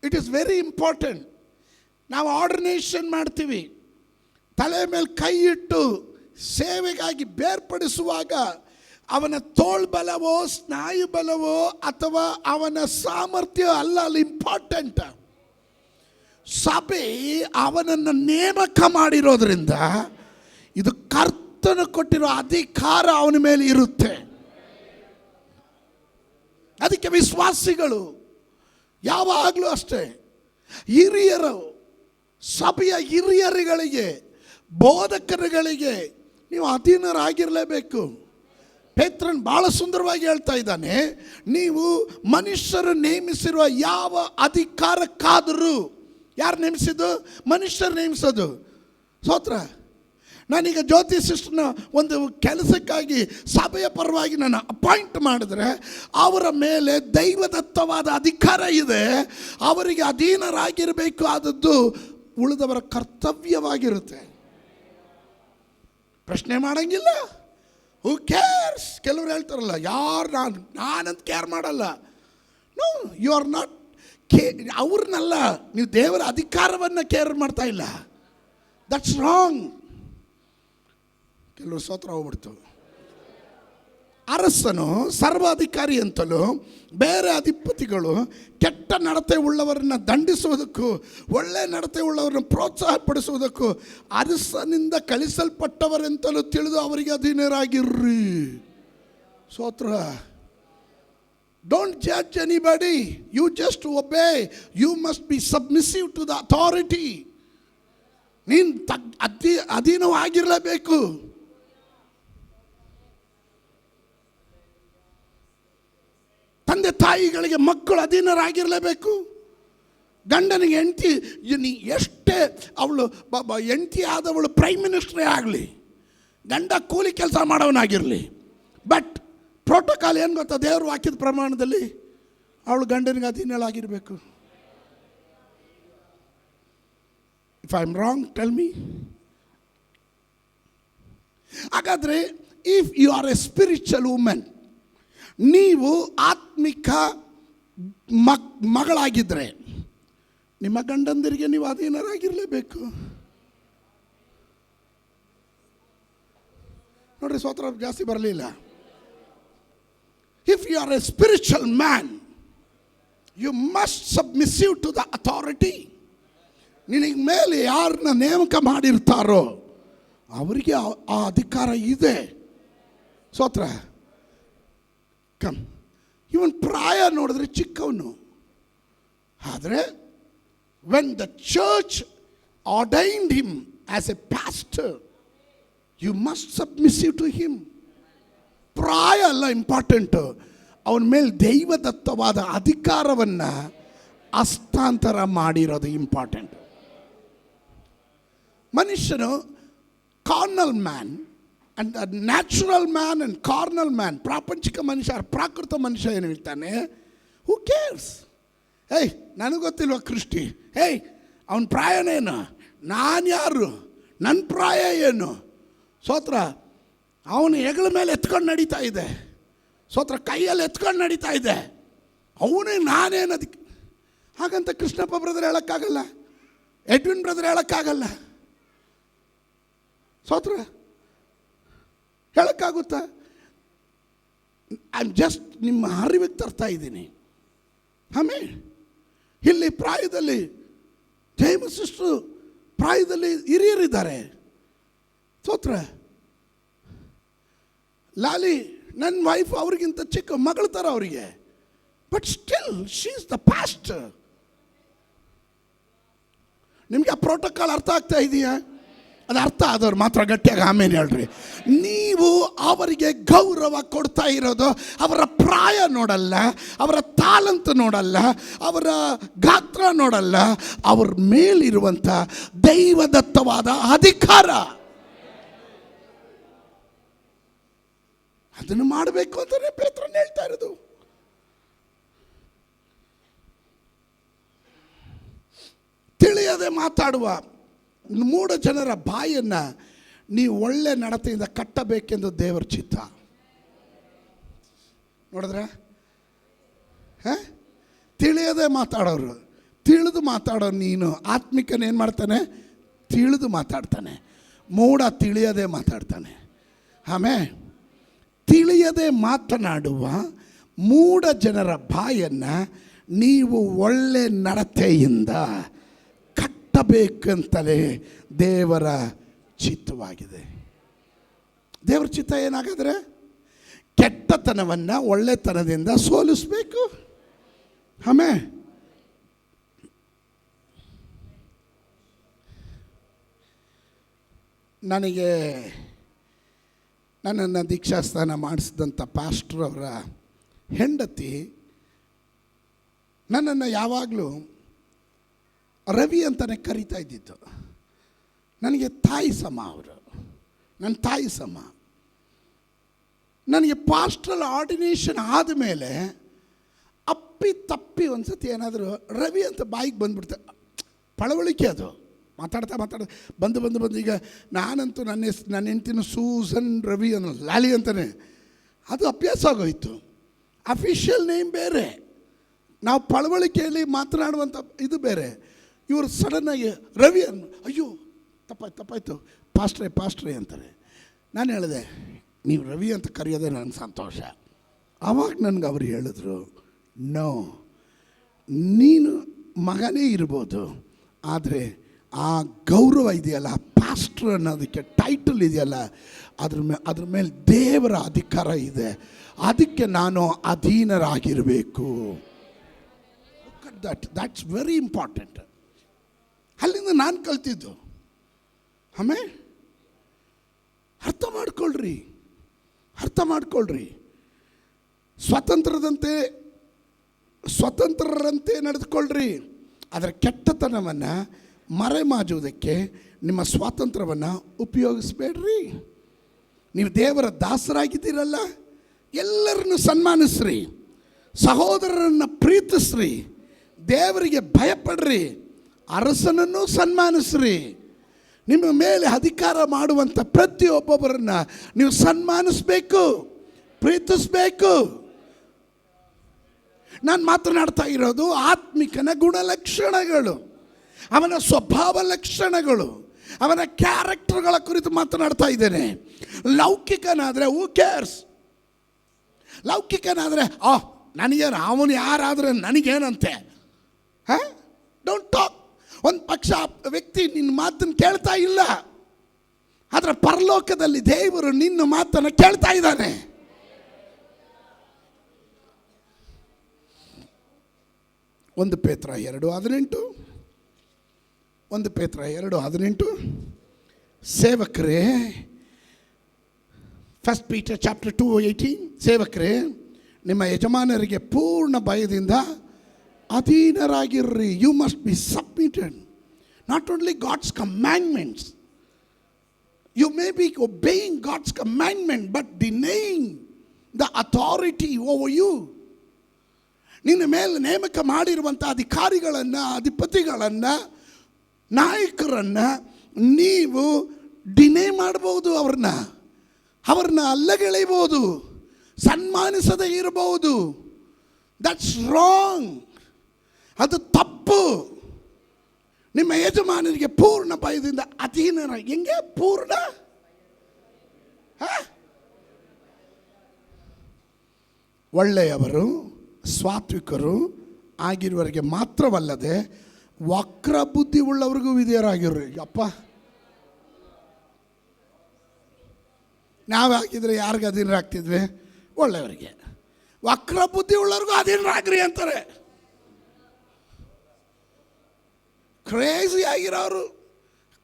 It is very important. ನಾವು ಆರ್ಡಿನೇಷನ್ ಮಾಡ್ತೀವಿ, ತಲೆ ಮೇಲೆ ಕೈ ಇಟ್ಟು ಸೇವೆಗಾಗಿ ಬೇರ್ಪಡಿಸುವಾಗ ಅವನ ತೋಳ್ಬಲವೋ ಸ್ನಾಯು ಬಲವೋ ಅಥವಾ ಅವನ ಸಾಮರ್ಥ್ಯ ಅಲ್ಲ ಅಲ್ಲಿ ಇಂಪಾರ್ಟೆಂಟ್. ಸಭೆ ಅವನನ್ನು ನೇಮಕ ಮಾಡಿರೋದ್ರಿಂದ ಇದು ಕರ್ತನ ಕೊಟ್ಟಿರೋ ಅಧಿಕಾರ ಅವನ ಮೇಲೆ ಇರುತ್ತೆ. ಅದಕ್ಕೆ ವಿಶ್ವಾಸಿಗಳು ಯಾವಾಗಲೂ ಅಷ್ಟೇ, ಹಿರಿಯರು, ಸಭೆಯ ಹಿರಿಯರುಗಳಿಗೆ, ಬೋಧಕರುಗಳಿಗೆ ನೀವು ಅಧೀನರಾಗಿರಲೇಬೇಕು. ಪೇತ್ರನ್ ಬಹಳ ಸುಂದರವಾಗಿ ಹೇಳ್ತಾ ಇದ್ದಾನೆ, ನೀವು ಮನುಷ್ಯರು ನೇಮಿಸಿರುವ ಯಾವ ಅಧಿಕಾರಕ್ಕಾದರೂ. ಯಾರು ನೇಮಿಸಿದ್ದು? ಮನುಷ್ಯರು ನೇಮಿಸೋದು. ಸ್ತೋತ್ರ. ನಾನೀಗ ಜ್ಯೋತಿ ಸಿಸ್ಟರ್ನ ಒಂದು ಕೆಲಸಕ್ಕಾಗಿ ಸಭೆಯ ಪರವಾಗಿ ನಾನು ಅಪಾಯಿಂಟ್ ಮಾಡಿದ್ರೆ ಅವರ ಮೇಲೆ ದೈವದತ್ತವಾದ ಅಧಿಕಾರ ಇದೆ. ಅವರಿಗೆ ಅಧೀನರಾಗಿರಬೇಕು. ಆದದ್ದು ಉಳಿದವರ ಕರ್ತವ್ಯವಾಗಿರುತ್ತೆ. ಪ್ರಶ್ನೆ ಮಾಡಂಗಿಲ್ಲ. ಹೂ ಕೇರ್ಸ್? ಕೆಲವರು ಹೇಳ್ತಾರಲ್ಲ, ಯಾರು ನಾನಂತ ಕೇರ್ ಮಾಡಲ್ಲ. ನೋ, ಯು ಆರ್ ನಾಟ್ ಅವ್ರನ್ನಲ್ಲ, ನೀವು ದೇವರ ಅಧಿಕಾರವನ್ನು ಕೇರ್ ಮಾಡ್ತಾ ಇಲ್ಲ. That's wrong. ಕೆಲವರು ಸ್ತೋತ್ರ ಹೋಗ್ಬಿಡ್ತು. ಅರಸನು ಸರ್ವಾಧಿಕಾರಿ ಅಂತಲೂ ಬೇರೆ ಅಧಿಪತಿಗಳು ಕೆಟ್ಟ ನಡತೆ ಉಳ್ಳವರನ್ನು ದಂಡಿಸುವುದಕ್ಕೂ ಒಳ್ಳೆ ನಡತೆ ಉಳ್ಳವರನ್ನು ಪ್ರೋತ್ಸಾಹಪಡಿಸುವುದಕ್ಕೂ ಅರಸನಿಂದ ಕಳಿಸಲ್ಪಟ್ಟವರೆಂತಲೂ ತಿಳಿದು ಅವರಿಗೆ ಅಧೀನರಾಗಿರ್ರಿ. ಸ್ತೋತ್ರ. Don't judge anybody, you just obey. You must be submissive to the authority. ನೀನು ಅಧೀನವಾಗಿರಲೇಬೇಕು. ತಂದೆ ತಾಯಿಗಳಿಗೆ ಮಕ್ಕಳು ಅಧೀನರಾಗಿರಲೇಬೇಕು. ಗಂಡನಿಗೆ ಹೆಂಡತಿ, ನೀ ಎಷ್ಟೇ ಅವಳು ಹೆಂಡತಿ ಆದವಳು ಪ್ರೈಮ್ ಮಿನಿಸ್ಟ್ರೇ ಆಗಲಿ, ಗಂಡ ಕೂಲಿ ಕೆಲಸ ಮಾಡೋವನಾಗಿರಲಿ, ಬಟ್ ಪ್ರೋಟೋಕಾಲ್ ಏನು ಗೊತ್ತಾ? ದೇವರು ಹಾಕಿದ ಪ್ರಮಾಣದಲ್ಲಿ ಅವಳು ಗಂಡನಿಗೆ ಅಧೀನಳಾಗಿರಬೇಕು. If I am wrong, tell me. ಹಾಗಾದರೆ if you are a spiritual women, ನೀವು ಆತ್ಮಿಕ ಮಗಳಾಗಿದ್ದರೆ ನಿಮ್ಮ ಗಂಡಂದಿರಿಗೆ ನೀವು ಅಧೀನರಾಗಿರಲೇಬೇಕು. ನೋಡ್ರಿ, ಸ್ತೋತ್ರ ಜಾಸ್ತಿ ಬರಲಿಲ್ಲ. If you are a spiritual man, you must submissive to the authority. ನಿನಗೆ ಮೇಲೆ ಯಾರನ್ನ ನೇಮಕ ಮಾಡಿರ್ತಾರೋ ಅವರಿಗೆ ಆ ಅಧಿಕಾರ ಇದೆ. ಸ್ತೋತ್ರ. ಕಮ್, ಇವನ್ ಪ್ರಾಯ ನೋಡಿದ್ರೆ ಚಿಕ್ಕವನು, ಆದರೆ when the church ordained him as a pastor, you must submissive to him. ಪ್ರಾಯ ಅಲ್ಲ ಇಂಪಾರ್ಟೆಂಟು, ಅವನ ಮೇಲೆ ದೈವದತ್ತವಾದ ಅಧಿಕಾರವನ್ನು ಹಸ್ತಾಂತರ ಮಾಡಿರೋದು ಇಂಪಾರ್ಟೆಂಟ್. ಮನುಷ್ಯನು carnal man and natural man and carnal man, ಪ್ರಾಪಂಚಿಕ ಮನುಷ್ಯ, ಪ್ರಾಕೃತ ಮನುಷ್ಯ ಏನು ಹೇಳ್ತಾನೆ? ಹೂ ಕೇರ್ಸ್? ಏಯ್, ನನಗೆ ಗೊತ್ತಿಲ್ವ ಕೃಷ್ಟಿ? ಏಯ್, ಅವನ ಪ್ರಾಯನೇನು? ನಾನು ಯಾರು? ನನ್ನ ಪ್ರಾಯ ಏನು? ಸ್ತೋತ್ರ. ಅವನು ಹೆಗಲ ಮೇಲೆ ಎತ್ಕೊಂಡು ನಡೀತಾ ಇದೆ. ಸ್ತೋತ್ರ. ಕೈಯಲ್ಲಿ ಎತ್ಕೊಂಡು ನಡೀತಾ ಇದೆ. ಅವನೇ ನಾನೇನು ಅದಕ್ಕೆ? ಹಾಗಂತ ಕೃಷ್ಣಪ್ಪ ಬ್ರದರ್ ಹೇಳೋಕ್ಕಾಗಲ್ಲ, ಎಡ್ವಿನ್ ಬ್ರದರ್ ಹೇಳೋಕ್ಕಾಗಲ್ಲ. ಸ್ತೋತ್ರ. ಹೇಳೋಕ್ಕಾಗುತ್ತಾ? ಐ ಆಮ್ ಜಸ್ಟ್ ನಿಮ್ಮ ಅರಿವಿಗೆ ತರ್ತಾ ಇದ್ದೀನಿ. ಆಮೇಲೆ ಇಲ್ಲಿ ಪ್ರಾಯದಲ್ಲಿ ಜೈಮ ಸಿಸ್ಟರು ಪ್ರಾಯದಲ್ಲಿ ಹಿರಿಯರಿದ್ದಾರೆ. ಸ್ತೋತ್ರ. ಲಾಲಿ ನನ್ನ ವೈಫ್ ಅವ್ರಿಗಿಂತ ಚಿಕ್ಕ ಮಗಳ ಥರ ಅವರಿಗೆ, but still she is the pastor. ನಿಮಗೆ ಆ ಪ್ರೋಟೋಕಾಲ್ ಅರ್ಥ ಆಗ್ತಾ ಇದೆಯಾ? ಅದು ಅರ್ಥ ಆದವ್ರು ಮಾತ್ರ ಗಟ್ಟಿಯಾಗಿ ಆಮೇಲೆ ಹೇಳ್ರಿ. ನೀವು ಅವರಿಗೆ ಗೌರವ ಕೊಡ್ತಾ ಇರೋದು ಅವರ ಪ್ರಾಯ ನೋಡಲ್ಲ, ಅವರ ತಾಲಂತು ನೋಡಲ್ಲ, ಅವರ ಗಾತ್ರ ನೋಡಲ್ಲ, ಅವ್ರ ಮೇಲಿರುವಂಥ ದೈವದತ್ತವಾದ ಅಧಿಕಾರ. ಅದನ್ನು ಮಾಡಬೇಕು ಅಂತಲೇ ಪೇತ್ರನು ಹೇಳ್ತಾ ಇರೋದು. ತಿಳಿಯದೆ ಮಾತಾಡುವ ಮೂಢ ಜನರ ಬಾಯನ್ನು ನೀವು ಒಳ್ಳೆ ನಡತೆಯಿಂದ ಕಟ್ಟಬೇಕೆಂದು ದೇವರ ಚಿತ್ತ. ನೋಡಿದ್ರ? ತಿಳಿಯದೆ ಮಾತಾಡೋರು, ತಿಳಿದು ಮಾತಾಡೋರು. ನೀನು ಆತ್ಮಿಕನೇನು ಮಾಡ್ತಾನೆ? ತಿಳಿದು ಮಾತಾಡ್ತಾನೆ. ಮೂಢ ತಿಳಿಯದೆ ಮಾತಾಡ್ತಾನೆ. ಆಮೇಲೆ ತಿಳಿಯದೆ ಮಾತನಾಡುವ ಮೂಢ ಜನರ ಬಾಯನ್ನು ನೀವು ಒಳ್ಳೆ ನಡತೆಯಿಂದ ಕಟ್ಟಬೇಕಂತಲೇ ದೇವರ ಚಿತ್ತವಾಗಿದೆ. ದೇವರ ಚಿತ್ತ ಏನಾಗಾದರೆ ಕೆಟ್ಟತನವನ್ನು ಒಳ್ಳೆತನದಿಂದ ಸೋಲಿಸಬೇಕು. ಆಮೇಲೆ ನನ್ನನ್ನು ದೀಕ್ಷಾಸ್ನಾನ ಮಾಡಿಸಿದಂಥ ಪಾಸ್ಟ್ರ್ ಅವರ ಹೆಂಡತಿ ನನ್ನನ್ನು ಯಾವಾಗಲೂ ರವಿ ಅಂತಲೇ ಕರೀತಾ ಇದ್ದಿತ್ತು. ನನಗೆ ತಾಯಿ ಸಮ ಅವರು, ನನ್ನ ತಾಯಿ ಸಮ. ನನಗೆ ಪಾಸ್ಟ್ರಲ್ ಆರ್ಡಿನೇಷನ್ ಆದಮೇಲೆ ಅಪ್ಪಿ ತಪ್ಪಿ ಒಂದು ಸತಿ ಏನಾದರೂ ರವಿ ಅಂತ ಬಾಯಿಗೆ ಬಂದುಬಿಡ್ತೆ. ಪಳವಳಿಕೆ ಅದು, ಮಾತಾಡ್ತಾ ಬಂದು ಈಗ ನಾನಂತೂ ನನ್ನ ಹೆಂಡ್ತಿನ ಸೂಸನ್ ರವಿ ಅನ್ನೋ ಲಾಲಿ ಅಂತಲೇ ಅದು ಅಭ್ಯಾಸ ಆಗೋಯಿತು. ಅಫಿಷಿಯಲ್ ನೇಮ್ ಬೇರೆ, ನಾವು ಪಳವಳಿಕೆಯಲ್ಲಿ ಮಾತನಾಡುವಂಥ ಇದು ಬೇರೆ. ಇವರು ಸಡನ್ನಾಗಿ ರವಿ ಅಯ್ಯೋ ತಪ್ಪಾಯ್ತು ಪಾಸ್ಟ್ರೇ ಅಂತಾರೆ. ನಾನು ಹೇಳಿದೆ, ನೀವು ರವಿ ಅಂತ ಕರೆಯೋದೇ ನನಗೆ ಸಂತೋಷ. ಆವಾಗ ನನಗೆ ಅವರು ಹೇಳಿದ್ರು, ನೋ, ನೀನು ಮಗನೇ ಇರ್ಬೋದು, ಆದರೆ ಆ ಗೌರವ ಇದೆಯಲ್ಲ, ಪಾಸ್ಟ್ರ್ ಅನ್ನೋದಕ್ಕೆ ಟೈಟಲ್ ಇದೆಯಲ್ಲ, ಅದ್ರ ಮೇಲೆ ದೇವರ ಅಧಿಕಾರ ಇದೆ, ಅದಕ್ಕೆ ನಾನು ಅಧೀನರಾಗಿರಬೇಕು. That's very important. ಅಲ್ಲಿಂದ ನಾನು ಕಲ್ತಿದ್ದು. ಆಮೇಲೆ ಅರ್ಥ ಮಾಡ್ಕೊಳ್ರಿ. ಸ್ವತಂತ್ರರಂತೆ ನಡೆದುಕೊಳ್ಳ್ರಿ. ಅದರ ಕೆಟ್ಟತನವನ್ನು ಮರೆಮಾಚುವುದಕ್ಕೆ ನಿಮ್ಮ ಸ್ವಾತಂತ್ರ್ಯವನ್ನು ಉಪಯೋಗಿಸ್ಬೇಡ್ರಿ. ನೀವು ದೇವರ ದಾಸರಾಗಿದ್ದೀರಲ್ಲ, ಎಲ್ಲರನ್ನು ಸನ್ಮಾನಿಸ್ರಿ, ಸಹೋದರರನ್ನು ಪ್ರೀತಿಸ್ರಿ, ದೇವರಿಗೆ ಭಯಪಡ್ರಿ, ಅರಸನನ್ನು ಸನ್ಮಾನಿಸ್ರಿ. ನಿಮ್ಮ ಮೇಲೆ ಅಧಿಕಾರ ಮಾಡುವಂಥ ಪ್ರತಿಯೊಬ್ಬೊಬ್ಬರನ್ನು ನೀವು ಸನ್ಮಾನಿಸಬೇಕು, ಪ್ರೀತಿಸಬೇಕು. ನಾನು ಮಾತನಾಡ್ತಾ ಇರೋದು ಆತ್ಮಿಕನ ಗುಣಲಕ್ಷಣಗಳು, ಅವನ ಸ್ವಭಾವ ಲಕ್ಷಣಗಳು, ಅವನ ಕ್ಯಾರೆಕ್ಟರ್ಗಳ ಕುರಿತು ಮಾತನಾಡ್ತಾ ಇದ್ದೇನೆ. ಲೌಕಿಕನಾದರೆ ಹೂ ಕೇರ್ಸ್? ಲೌಕಿಕನಾದರೆ ನನಗೇನು, ಅವನು ಯಾರಾದರೆ ನನಗೇನಂತೆ? Don't talk. ಒಂದು ಪಕ್ಷ ವ್ಯಕ್ತಿ ನಿನ್ನ ಮಾತನ್ನು ಕೇಳ್ತಾ ಇಲ್ಲ, ಆದರೆ ಪರಲೋಕದಲ್ಲಿ ದೇವರು ನಿನ್ನ ಮಾತನ್ನು ಕೇಳ್ತಾ ಇದ್ದಾನೆ. ಒಂದು ಪೇತ್ರ 2:18 ಸೇವಕರೇ, ಫಸ್ಟ್ ಪೀಟರ್ ಚಾಪ್ಟರ್ 2:18, ಸೇವಕರೇ ನಿಮ್ಮ ಯಜಮಾನರಿಗೆ ಪೂರ್ಣ ಭಯದಿಂದ ಅಧೀನರಾಗಿರ್ರಿ. You must be submitted. Not only God's commandments, you may be obeying God's commandment but denying the authority over you. ನಿನ್ನ ಮೇಲೆ ನೇಮಕ ಮಾಡಿರುವಂಥ ಅಧಿಕಾರಿಗಳನ್ನು, ಅಧಿಪತಿಗಳನ್ನು, ನಾಯಕರನ್ನು ನೀವು ಡಿನೇ ಮಾಡ್ಬೋದು, ಅವ್ರನ್ನ ಅಲ್ಲಗೆಳೆಯಬಹುದು, ಸನ್ಮಾನಿಸದೇ ಇರಬಹುದು. ದಟ್ಸ್ ರಾಂಗ್, ಅದು ತಪ್ಪು. ನಿಮ್ಮ ಯಜಮಾನರಿಗೆ ಪೂರ್ಣ ಭಯದಿಂದ ಅಧೀನರ. ಹೆಂಗೆ ಪೂರ್ಣ? ಒಳ್ಳೆಯವರು, ಸಾತ್ವಿಕರು ಆಗಿರುವವರಿಗೆ ಮಾತ್ರವಲ್ಲದೆ ವಕ್ರ ಬುದ್ಧಿ ಉಳ್ಳವರಿಗೂ ವಿಧೇಯರಾಗಿರ್ರಿ. ಅಪ್ಪ, ನಾವು ಹಾಕಿದರೆ ಯಾರಿಗೆ ಅಧೀನರಾಗ್ತಿದ್ವಿ? ಒಳ್ಳೆಯವರಿಗೆ. ವಕ್ರ ಬುದ್ಧಿ ಉಳ್ಳವ್ರಿಗೂ ಅಧೀನರಾಗ್ರಿ ಅಂತಾರೆ. ಕ್ರೇಜಿ ಆಗಿರೋರು,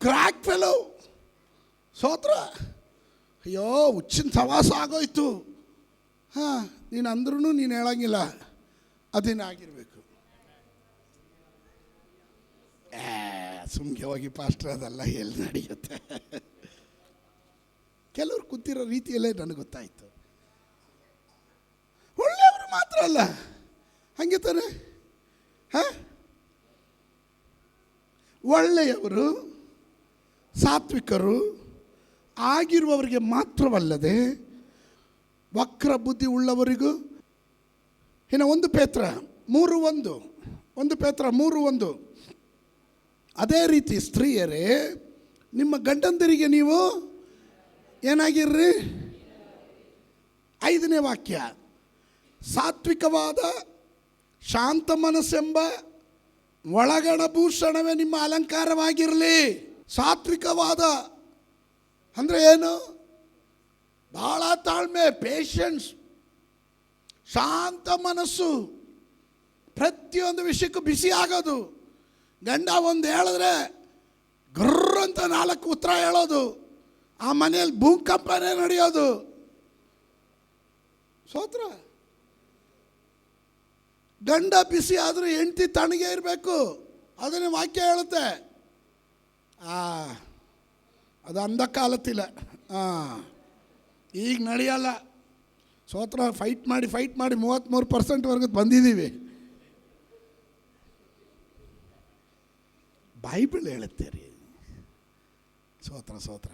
ಕ್ರ್ಯಾಕ್ ಫೆಲೋ, ಸೋತ್ರ, ಅಯ್ಯೋ ಹುಚ್ಚಿನ ಸವಾಸ ಆಗೋಯ್ತು. ನೀನು ಅಂದ್ರೂ ನೀನು ಹೇಳಂಗಿಲ್ಲ, ಅಧೀನ ಆಗಿರಬೇಕು. ಸುಮ್ಗೆ ಹೋಗಿ ಪಾಸ್ಟರ್, ಅದೆಲ್ಲ ಎಲ್ಲಿ ನಡೆಯುತ್ತೆ? ಕೆಲವ್ರು ಕೂತಿರೋ ರೀತಿಯಲ್ಲೇ ನನಗೆ ಗೊತ್ತಾಯಿತು. ಒಳ್ಳೆಯವರು ಮಾತ್ರ ಅಲ್ಲ, ಹಂಗೆ ತಾನೆ? ಒಳ್ಳೆಯವರು, ಸಾತ್ವಿಕರು ಆಗಿರುವವರಿಗೆ ಮಾತ್ರವಲ್ಲದೆ ವಕ್ರ ಬುದ್ಧಿ ಉಳ್ಳವರಿಗೂ. ಇನ್ನು 1 ಪೇತ್ರ 3:1 ಅದೇ ರೀತಿ ಸ್ತ್ರೀಯರೇ, ನಿಮ್ಮ ಗಂಡಂದಿರಿಗೆ ನೀವು ಏನಾಗಿರ್ರಿ? 5ನೇ ವಾಕ್ಯ, ಸಾತ್ವಿಕವಾದ ಶಾಂತ ಮನಸ್ಸೆಂಬ ಒಳಗಣ ಭೂಷಣವೇ ನಿಮ್ಮ ಅಲಂಕಾರವಾಗಿರಲಿ. ಸಾತ್ವಿಕವಾದ ಅಂದರೆ ಏನು? ಬಹಳ ತಾಳ್ಮೆ, ಪೇಷನ್ಸ್, ಶಾಂತ ಮನಸ್ಸು, ಪ್ರತಿಯೊಂದು ವಿಷಯಕ್ಕೂ ಬಿಸಿ ಆಗೋದು. ಗಂಡ ಒಂದು ಹೇಳಿದ್ರೆ ಗ್ರರ್ ಅಂತ 4 ಉತ್ತರ ಹೇಳೋದು, ಆ ಮನೆಯಲ್ಲಿ ಭೂಕಂಪನೇ ನಡೆಯೋದು. ಸ್ತೋತ್ರ. ಗಂಡ ಬಿಸಿ ಆದರೂ ಹೆಂಡತಿ ತಣ್ಣಗೆ ಇರಬೇಕು, ಅದನ್ನೇ ವಾಕ್ಯ ಹೇಳುತ್ತೆ. ಅದು ಅಂದ ಕಾಲತ್ತಿಲ್ಲ, ಈಗ ನಡೆಯಲ್ಲ. ಸ್ತೋತ್ರ. ಫೈಟ್ ಮಾಡಿ 33% ಬಂದಿದ್ದೀವಿ. ಬೈಬಲ್ ಹೇಳುತ್ತೆ ರೀ. ಸ್ತೋತ್ರ.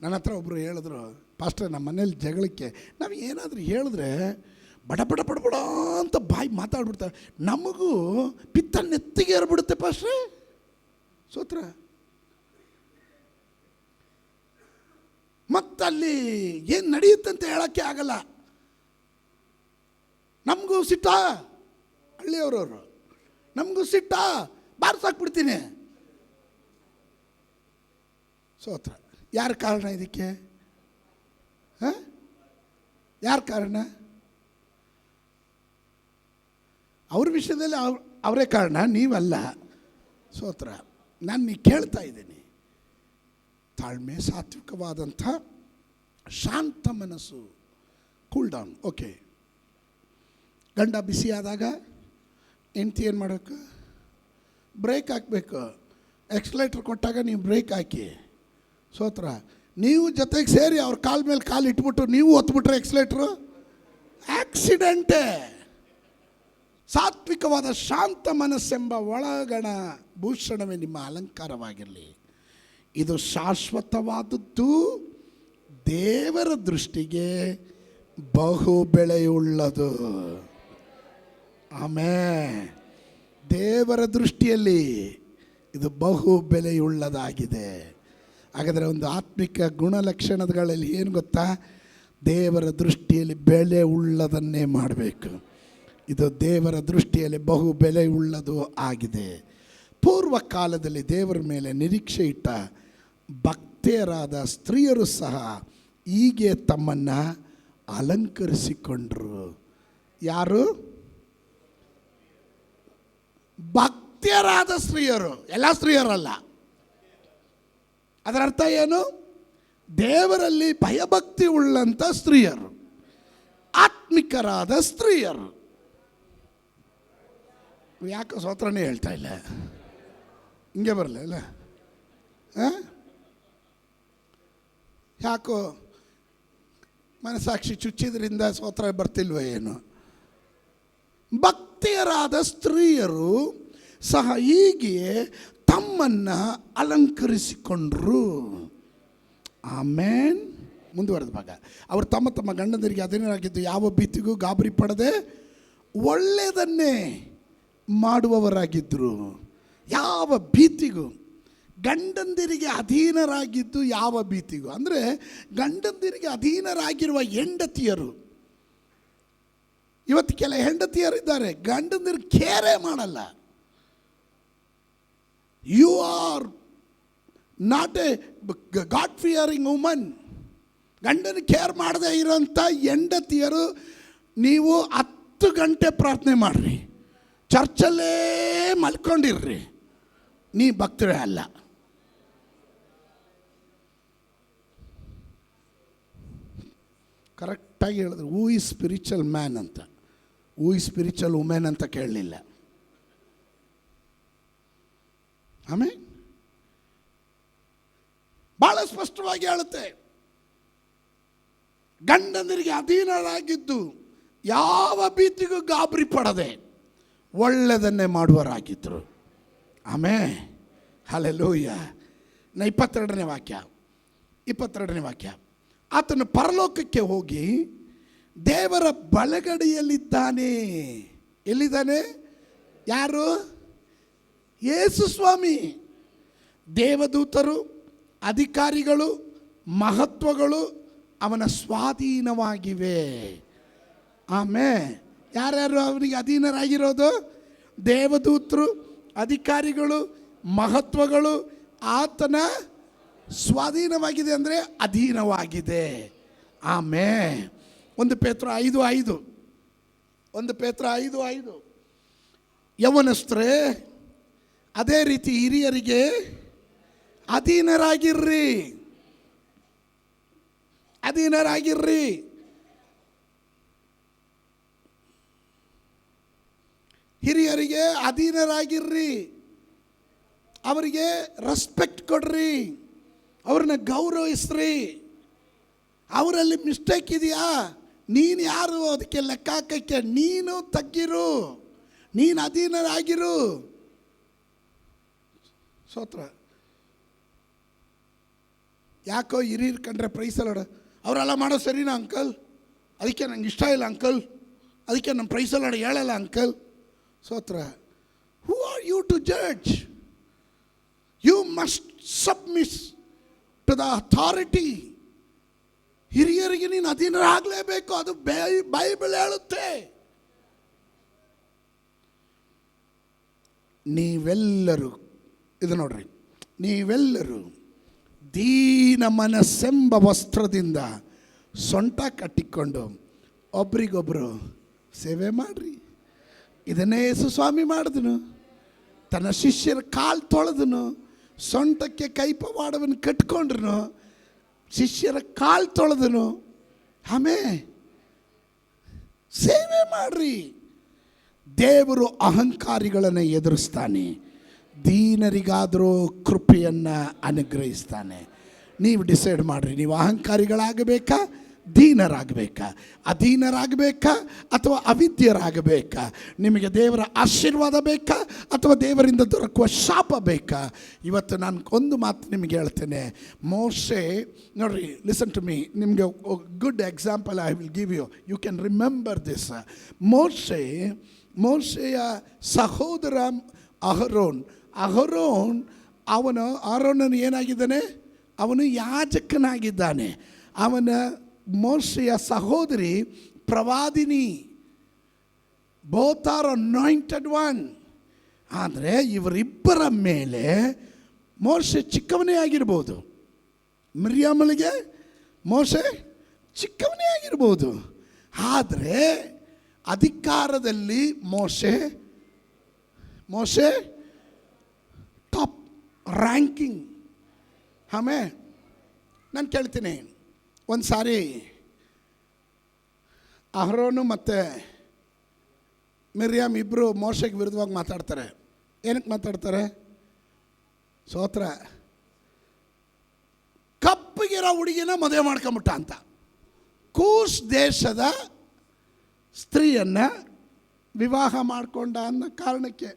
ನನ್ನ ಹತ್ರ ಒಬ್ಬರು ಹೇಳಿದ್ರು, ಪಾಸ್ಟರ್ ನಮ್ಮ ಮನೇಲಿ ಜಗಳಕ್ಕೆ ನಾವು ಏನಾದರೂ ಹೇಳಿದ್ರೆ ಬಡ ಅಂತ ಬಾಯಿ ಮಾತಾಡ್ಬಿಡ್ತಾರೆ, ನಮಗೂ ಪಿತ್ತ ನೆತ್ತಿಗೆ ಏರ್ಬಿಡುತ್ತೆ ಪಾಸ್ಟ್ರೆ. ಸ್ತೋತ್ರ. ಮತ್ತಲ್ಲಿ ಏನು ನಡೆಯುತ್ತಂತ ಹೇಳೋಕ್ಕೆ ಆಗಲ್ಲ. ನಮಗೂ ಸಿಟ್ಟ, ಹಳ್ಳಿಯವ್ರವರು ನಮಗೂ ಸಿಟ್ಟ, ಬಾರ್ಸಾಕ್ಬಿಡ್ತೀನಿ. ಸ್ತೋತ್ರ. ಯಾರ ಕಾರಣ ಇದಕ್ಕೆ? ಯಾರ ಕಾರಣ? ಅವ್ರ ವಿಷಯದಲ್ಲಿ ಅವರೇ ಕಾರಣ, ನೀವಲ್ಲ. ಸ್ತೋತ್ರ. ನಾನು ಕೇಳ್ತಾ ಇದ್ದೀನಿ, ತಾಳ್ಮೆ, ಸಾತ್ವಿಕವಾದಂಥ ಶಾಂತ ಮನಸ್ಸು, ಕೂಲ್ ಡೌನ್. ಓಕೆ. ಗಂಡ ಬಿಸಿ ಆದಾಗ ಹೆಂಡ್ತಿ ಏನು ಮಾಡಬೇಕು? ಬ್ರೇಕ್ ಹಾಕಬೇಕು. ಎಕ್ಸ್ಲೇಟ್ರ್ ಕೊಟ್ಟಾಗ ನೀವು ಬ್ರೇಕ್ ಹಾಕಿ. ಸ್ತೋತ್ರ. ನೀವು ಜೊತೆಗೆ ಸೇರಿ ಅವ್ರ ಕಾಲ ಮೇಲೆ ಕಾಲು ಇಟ್ಬಿಟ್ಟು ನೀವು ಒತ್ಬಿಟ್ರೆ ಎಕ್ಸ್ಲೇಟ್ರು ಆಕ್ಸಿಡೆಂಟೇ. ಸಾತ್ವಿಕವಾದ ಶಾಂತ ಮನಸ್ಸೆಂಬ ಒಳಗಣ ಭೂಷಣವೇ ನಿಮ್ಮ ಅಲಂಕಾರವಾಗಿರಲಿ. ಇದು ಶಾಶ್ವತವಾದದ್ದು, ದೇವರ ದೃಷ್ಟಿಗೆ ಬಹು ಬೆಲೆಯುಳ್ಳದು. ಆಮೇಲೆ ದೇವರ ದೃಷ್ಟಿಯಲ್ಲಿ ಇದು ಬಹು ಬೆಲೆಯುಳ್ಳದಾಗಿದೆ. ಹಾಗಾದರೆ ಒಂದು ಆತ್ಮಿಕ ಗುಣಲಕ್ಷಣಗಳಲ್ಲಿ ಏನು ಗೊತ್ತಾ? ದೇವರ ದೃಷ್ಟಿಯಲ್ಲಿ ಬೆಲೆ ಉಳ್ಳದನ್ನೇ ಮಾಡಬೇಕು. ಇದು ದೇವರ ದೃಷ್ಟಿಯಲ್ಲಿ ಬಹು ಬೆಲೆ ಉಳ್ಳದು ಆಗಿದೆ. ಪೂರ್ವ ಕಾಲದಲ್ಲಿ ದೇವರ ಮೇಲೆ ನಿರೀಕ್ಷೆ ಇಟ್ಟ ಭಕ್ತೆಯರಾದ ಸ್ತ್ರೀಯರು ಸಹ ಹೀಗೆ ತಮ್ಮನ್ನು ಅಲಂಕರಿಸಿಕೊಂಡರು. ಯಾರು? ಭಕ್ತಿಯರಾದ ಸ್ತ್ರೀಯರು, ಎಲ್ಲ ಸ್ತ್ರೀಯರಲ್ಲ. ಅದರ ಅರ್ಥ ಏನು? ದೇವರಲ್ಲಿ ಭಯಭಕ್ತಿ ಉಳ್ಳಂಥ ಸ್ತ್ರೀಯರು, ಆತ್ಮಿಕರಾದ ಸ್ತ್ರೀಯರು. ಯಾಕೆ ಸ್ತೋತ್ರನೇ ಹೇಳ್ತಾ ಇಲ್ಲ? ಹಿಂಗೆ ಬರಲ್ಲ ಅಲ್ಲ? ಯಾಕೋ ಮನಸ್ಸಾಕ್ಷಿ ಚುಚ್ಚಿದ್ರಿಂದ ಸ್ತೋತ್ರ ಬರ್ತಿಲ್ವ ಏನು? ಭಕ್ತಿಯರಾದ ಸ್ತ್ರೀಯರು ಸಹ ಹೀಗೆ ತಮ್ಮನ್ನು ಅಲಂಕರಿಸಿಕೊಂಡ್ರು. ಆಮೇನ್. ಮುಂದುವರೆದ ಭಾಗ. ಅವರು ತಮ್ಮ ಗಂಡಂದರಿಗೆ ಅಧೀನರಾಗಿದ್ದು ಯಾವ ಭೀತಿಗೂ ಗಾಬರಿ ಪಡದೆ ಒಳ್ಳೆಯದನ್ನೇ ಮಾಡುವವರಾಗಿದ್ದರು. ಯಾವ ಭೀತಿಗೂ, ಗಂಡಂದಿರಿಗೆ ಅಧೀನರಾಗಿದ್ದು ಯಾವ ಭೀತಿಗೂ ಅಂದರೆ ಗಂಡಂದಿರಿಗೆ ಅಧೀನರಾಗಿರುವ ಹೆಂಡತಿಯರು. ಇವತ್ತು ಕೆಲ ಹೆಂಡತಿಯರಿದ್ದಾರೆ ಗಂಡಂದಿರು ಕೇರೇ ಮಾಡಲ್ಲ. You are not a god fearing woman. ಗಂಡನ ಕೇರ್ ಮಾಡದೇ ಇರೋಂಥ ಹೆಂಡತಿಯರು ನೀವು 10 ಗಂಟೆ ಪ್ರಾರ್ಥನೆ ಮಾಡಿರಿ, ಚರ್ಚಲ್ಲೇ ಮಲ್ಕೊಂಡಿರ್ರಿ, ನೀ ಭಕ್ತರೇ ಅಲ್ಲ. ಕರೆಕ್ಟಾಗಿ ಹೇಳಿದ್ರು. ಹೂ ಈಸ್ ಸ್ಪಿರಿಚುವಲ್ ಮ್ಯಾನ್ ಅಂತ, ಹೂ ಈಸ್ ಸ್ಪಿರಿಚುವಲ್ ವುಮೆನ್ ಅಂತ ಕೇಳಲಿಲ್ಲ. ಆಮೇಲೆ ಭಾಳ ಸ್ಪಷ್ಟವಾಗಿ ಹೇಳುತ್ತೆ, ಗಂಡಂದರಿಗೆ ಅಧೀನರಾಗಿದ್ದು ಯಾವ ಭೀತಿಗೂ ಗಾಬರಿ ಪಡದೆ ಒಳ್ಳೆಯದನ್ನೇ ಮಾಡುವರಾಗಿದ್ದರು. ಆಮೇಲೆ ಹಲ್ಲೆಲೂಯಾ. 22ನೇ ವಾಕ್ಯ. ಆತನು ಪರಲೋಕಕ್ಕೆ ಹೋಗಿ ದೇವರ ಬಲಗಡೆಯಲ್ಲಿದ್ದಾನೆ. ಎಲ್ಲಿದ್ದಾನೆ? ಯಾರು? ಯೇಸು ಸ್ವಾಮಿ. ದೇವದೂತರು, ಅಧಿಕಾರಿಗಳು, ಮಹತ್ವಗಳು ಅವನ ಸ್ವಾಧೀನವಾಗಿವೆ. ಆಮೇಲೆ ಯಾರ್ಯಾರು ಅವನಿಗೆ ಅಧೀನರಾಗಿರೋದು? ದೇವದೂತರು, ಅಧಿಕಾರಿಗಳು, ಮಹತ್ವಗಳು ಆತನ ಸ್ವಾಧೀನವಾಗಿದೆ ಅಂದರೆ ಅಧೀನವಾಗಿದೆ. ಆಮೇಲೆ 1 ಪೇತ್ರ 5:5 ಯೌವನಸ್ಥರೇ ಅದೇ ರೀತಿ ಹಿರಿಯರಿಗೆ ಅಧೀನರಾಗಿರ್ರಿ. ಅಧೀನರಾಗಿರ್ರಿ. ಹಿರಿಯರಿಗೆ ಅಧೀನರಾಗಿರ್ರಿ, ಅವರಿಗೆ ರೆಸ್ಪೆಕ್ಟ್ ಕೊಡ್ರಿ, ಅವ್ರನ್ನ ಗೌರವಿಸ್ರಿ. ಅವರಲ್ಲಿ ಮಿಸ್ಟೇಕ್ ಇದೆಯಾ, ನೀನು ಯಾರು ಅದಕ್ಕೆ ಲೆಕ್ಕ ಹಾಕಕ್ಕೆ? ನೀನು ತಗ್ಗಿರು, ನೀನು ಅಧೀನರಾಗಿರು. ಸ್ತೋತ್ರ. ಯಾಕೋ ಹಿರಿಯರು ಕಂಡ್ರೆ ಪ್ರೈಸಲೋಡ ಅವರೆಲ್ಲ ಮಾಡೋ ಸರಿನಾ ಅಂಕಲ್, ಅದಕ್ಕೆ ನಂಗೆ ಇಷ್ಟ ಇಲ್ಲ ಅಂಕಲ್, ಅದಕ್ಕೆ ನಮ್ಮ ಪ್ರೈಸಲೋಡ ಹೇಳಲ್ಲ ಅಂಕಲ್. ಸ್ತೋತ್ರ. Who are you to judge? You must submit to the authority. ಹಿರಿಯರಿಗೆ ನೀನು ಅಧೀನರಾಗಲೇಬೇಕು, ಅದು ಬೈಬಲ್ ಹೇಳುತ್ತೆ. ನೀವೆಲ್ಲರೂ ಇದು ನೋಡ್ರಿ, ನೀವೆಲ್ಲರೂ ದೀನ ಮನಸ್ಸೆಂಬ ವಸ್ತ್ರದಿಂದ ಸೊಂಟ ಕಟ್ಟಿಕೊಂಡು ಒಬ್ರಿಗೊಬ್ಬರು ಸೇವೆ ಮಾಡ್ರಿ. ಇದನ್ನೇ ಯೇಸು ಸ್ವಾಮಿ ಮಾಡಿದನು. ತನ್ನ ಶಿಷ್ಯರ ಕಾಲು ತೊಳೆದನು, ಸೊಂಟಕ್ಕೆ ಕೈಪವಾಡವನ್ನು ಕಟ್ಕೊಂಡ್ರು, ಶಿಷ್ಯರ ಕಾಲು ತೊಳೆದನು. ಆಮೇಲೆ ಸೇವೆ ಮಾಡ್ರಿ. ದೇವರು ಅಹಂಕಾರಿಗಳನ್ನು ಎದುರಿಸ್ತಾನೆ, ದೀನರಿಗಾದರೂ ಕೃಪೆಯನ್ನು ಅನುಗ್ರಹಿಸ್ತಾನೆ. ನೀವು ಡಿಸೈಡ್ ಮಾಡಿರಿ, ನೀವು ಅಹಂಕಾರಿಗಳಾಗಬೇಕಾ, ದೀನರಾಗಬೇಕಾ, ಅಧೀನರಾಗಬೇಕಾ ಅಥವಾ ಅವಿದ್ಯರಾಗಬೇಕಾ? ನಿಮಗೆ ದೇವರ ಆಶೀರ್ವಾದ ಬೇಕಾ ಅಥವಾ ದೇವರಿಂದ ದೊರಕುವ ಶಾಪ ಬೇಕಾ? ಇವತ್ತು ನಾನು ಒಂದು ಮಾತು ನಿಮಗೆ ಹೇಳ್ತೇನೆ. ಮೋಶೆ ನೋಡ್ರಿ, ಲಿಸನ್ ಟು ಮೀ, ನಿಮಗೆ good example I will give you, you can remember this. ಮೋಶೆಯ ಸಹೋದರ ಅಹರೋನ್ ಆರೋನನು ಏನಾಗಿದ್ದಾನೆ? ಅವನು ಯಾಜಕನಾಗಿದ್ದಾನೆ. ಅವನ ಮೋಶೆಯ ಸಹೋದರಿ ಪ್ರವಾದಿನಿ. Both are anointed one. ಆದರೆ ಇವರಿಬ್ಬರ ಮೇಲೆ ಮೋಶೆ ಚಿಕ್ಕವನೇ ಆಗಿರ್ಬೋದು, ಮಿರ್ಯಾಮಳಿಗೆ ಮೋಶೆ ಚಿಕ್ಕವನೇ ಆಗಿರ್ಬೋದು, ಆದರೆ ಅಧಿಕಾರದಲ್ಲಿ ಮೋಶೆ ಟಾಪ್ ರ್ಯಾಂಕಿಂಗ್. ಆಮೇಲೆ ನಾನು ಕೇಳ್ತೀನಿ, ಒಂದು ಸಾರಿ ಅಹರೋನು ಮತ್ತು ಮಿರ್ಯಾಮ್ ಇಬ್ಬರು ಮೋಶೆಗೆ ವಿರುದ್ಧವಾಗಿ ಮಾತಾಡ್ತಾರೆ. ಏನಕ್ಕೆ ಮಾತಾಡ್ತಾರೆ? ಸ್ತೋತ್ರ. ಕಪ್ಪಗಿರೋ ಹುಡುಗಿನ ಮದುವೆ ಮಾಡ್ಕೊಂಬಿಟ್ಟ ಅಂತ. ಕೂಸ್ ದೇಶದ ಸ್ತ್ರೀಯನ್ನು ವಿವಾಹ ಮಾಡಿಕೊಂಡ ಅನ್ನೋ ಕಾರಣಕ್ಕೆ.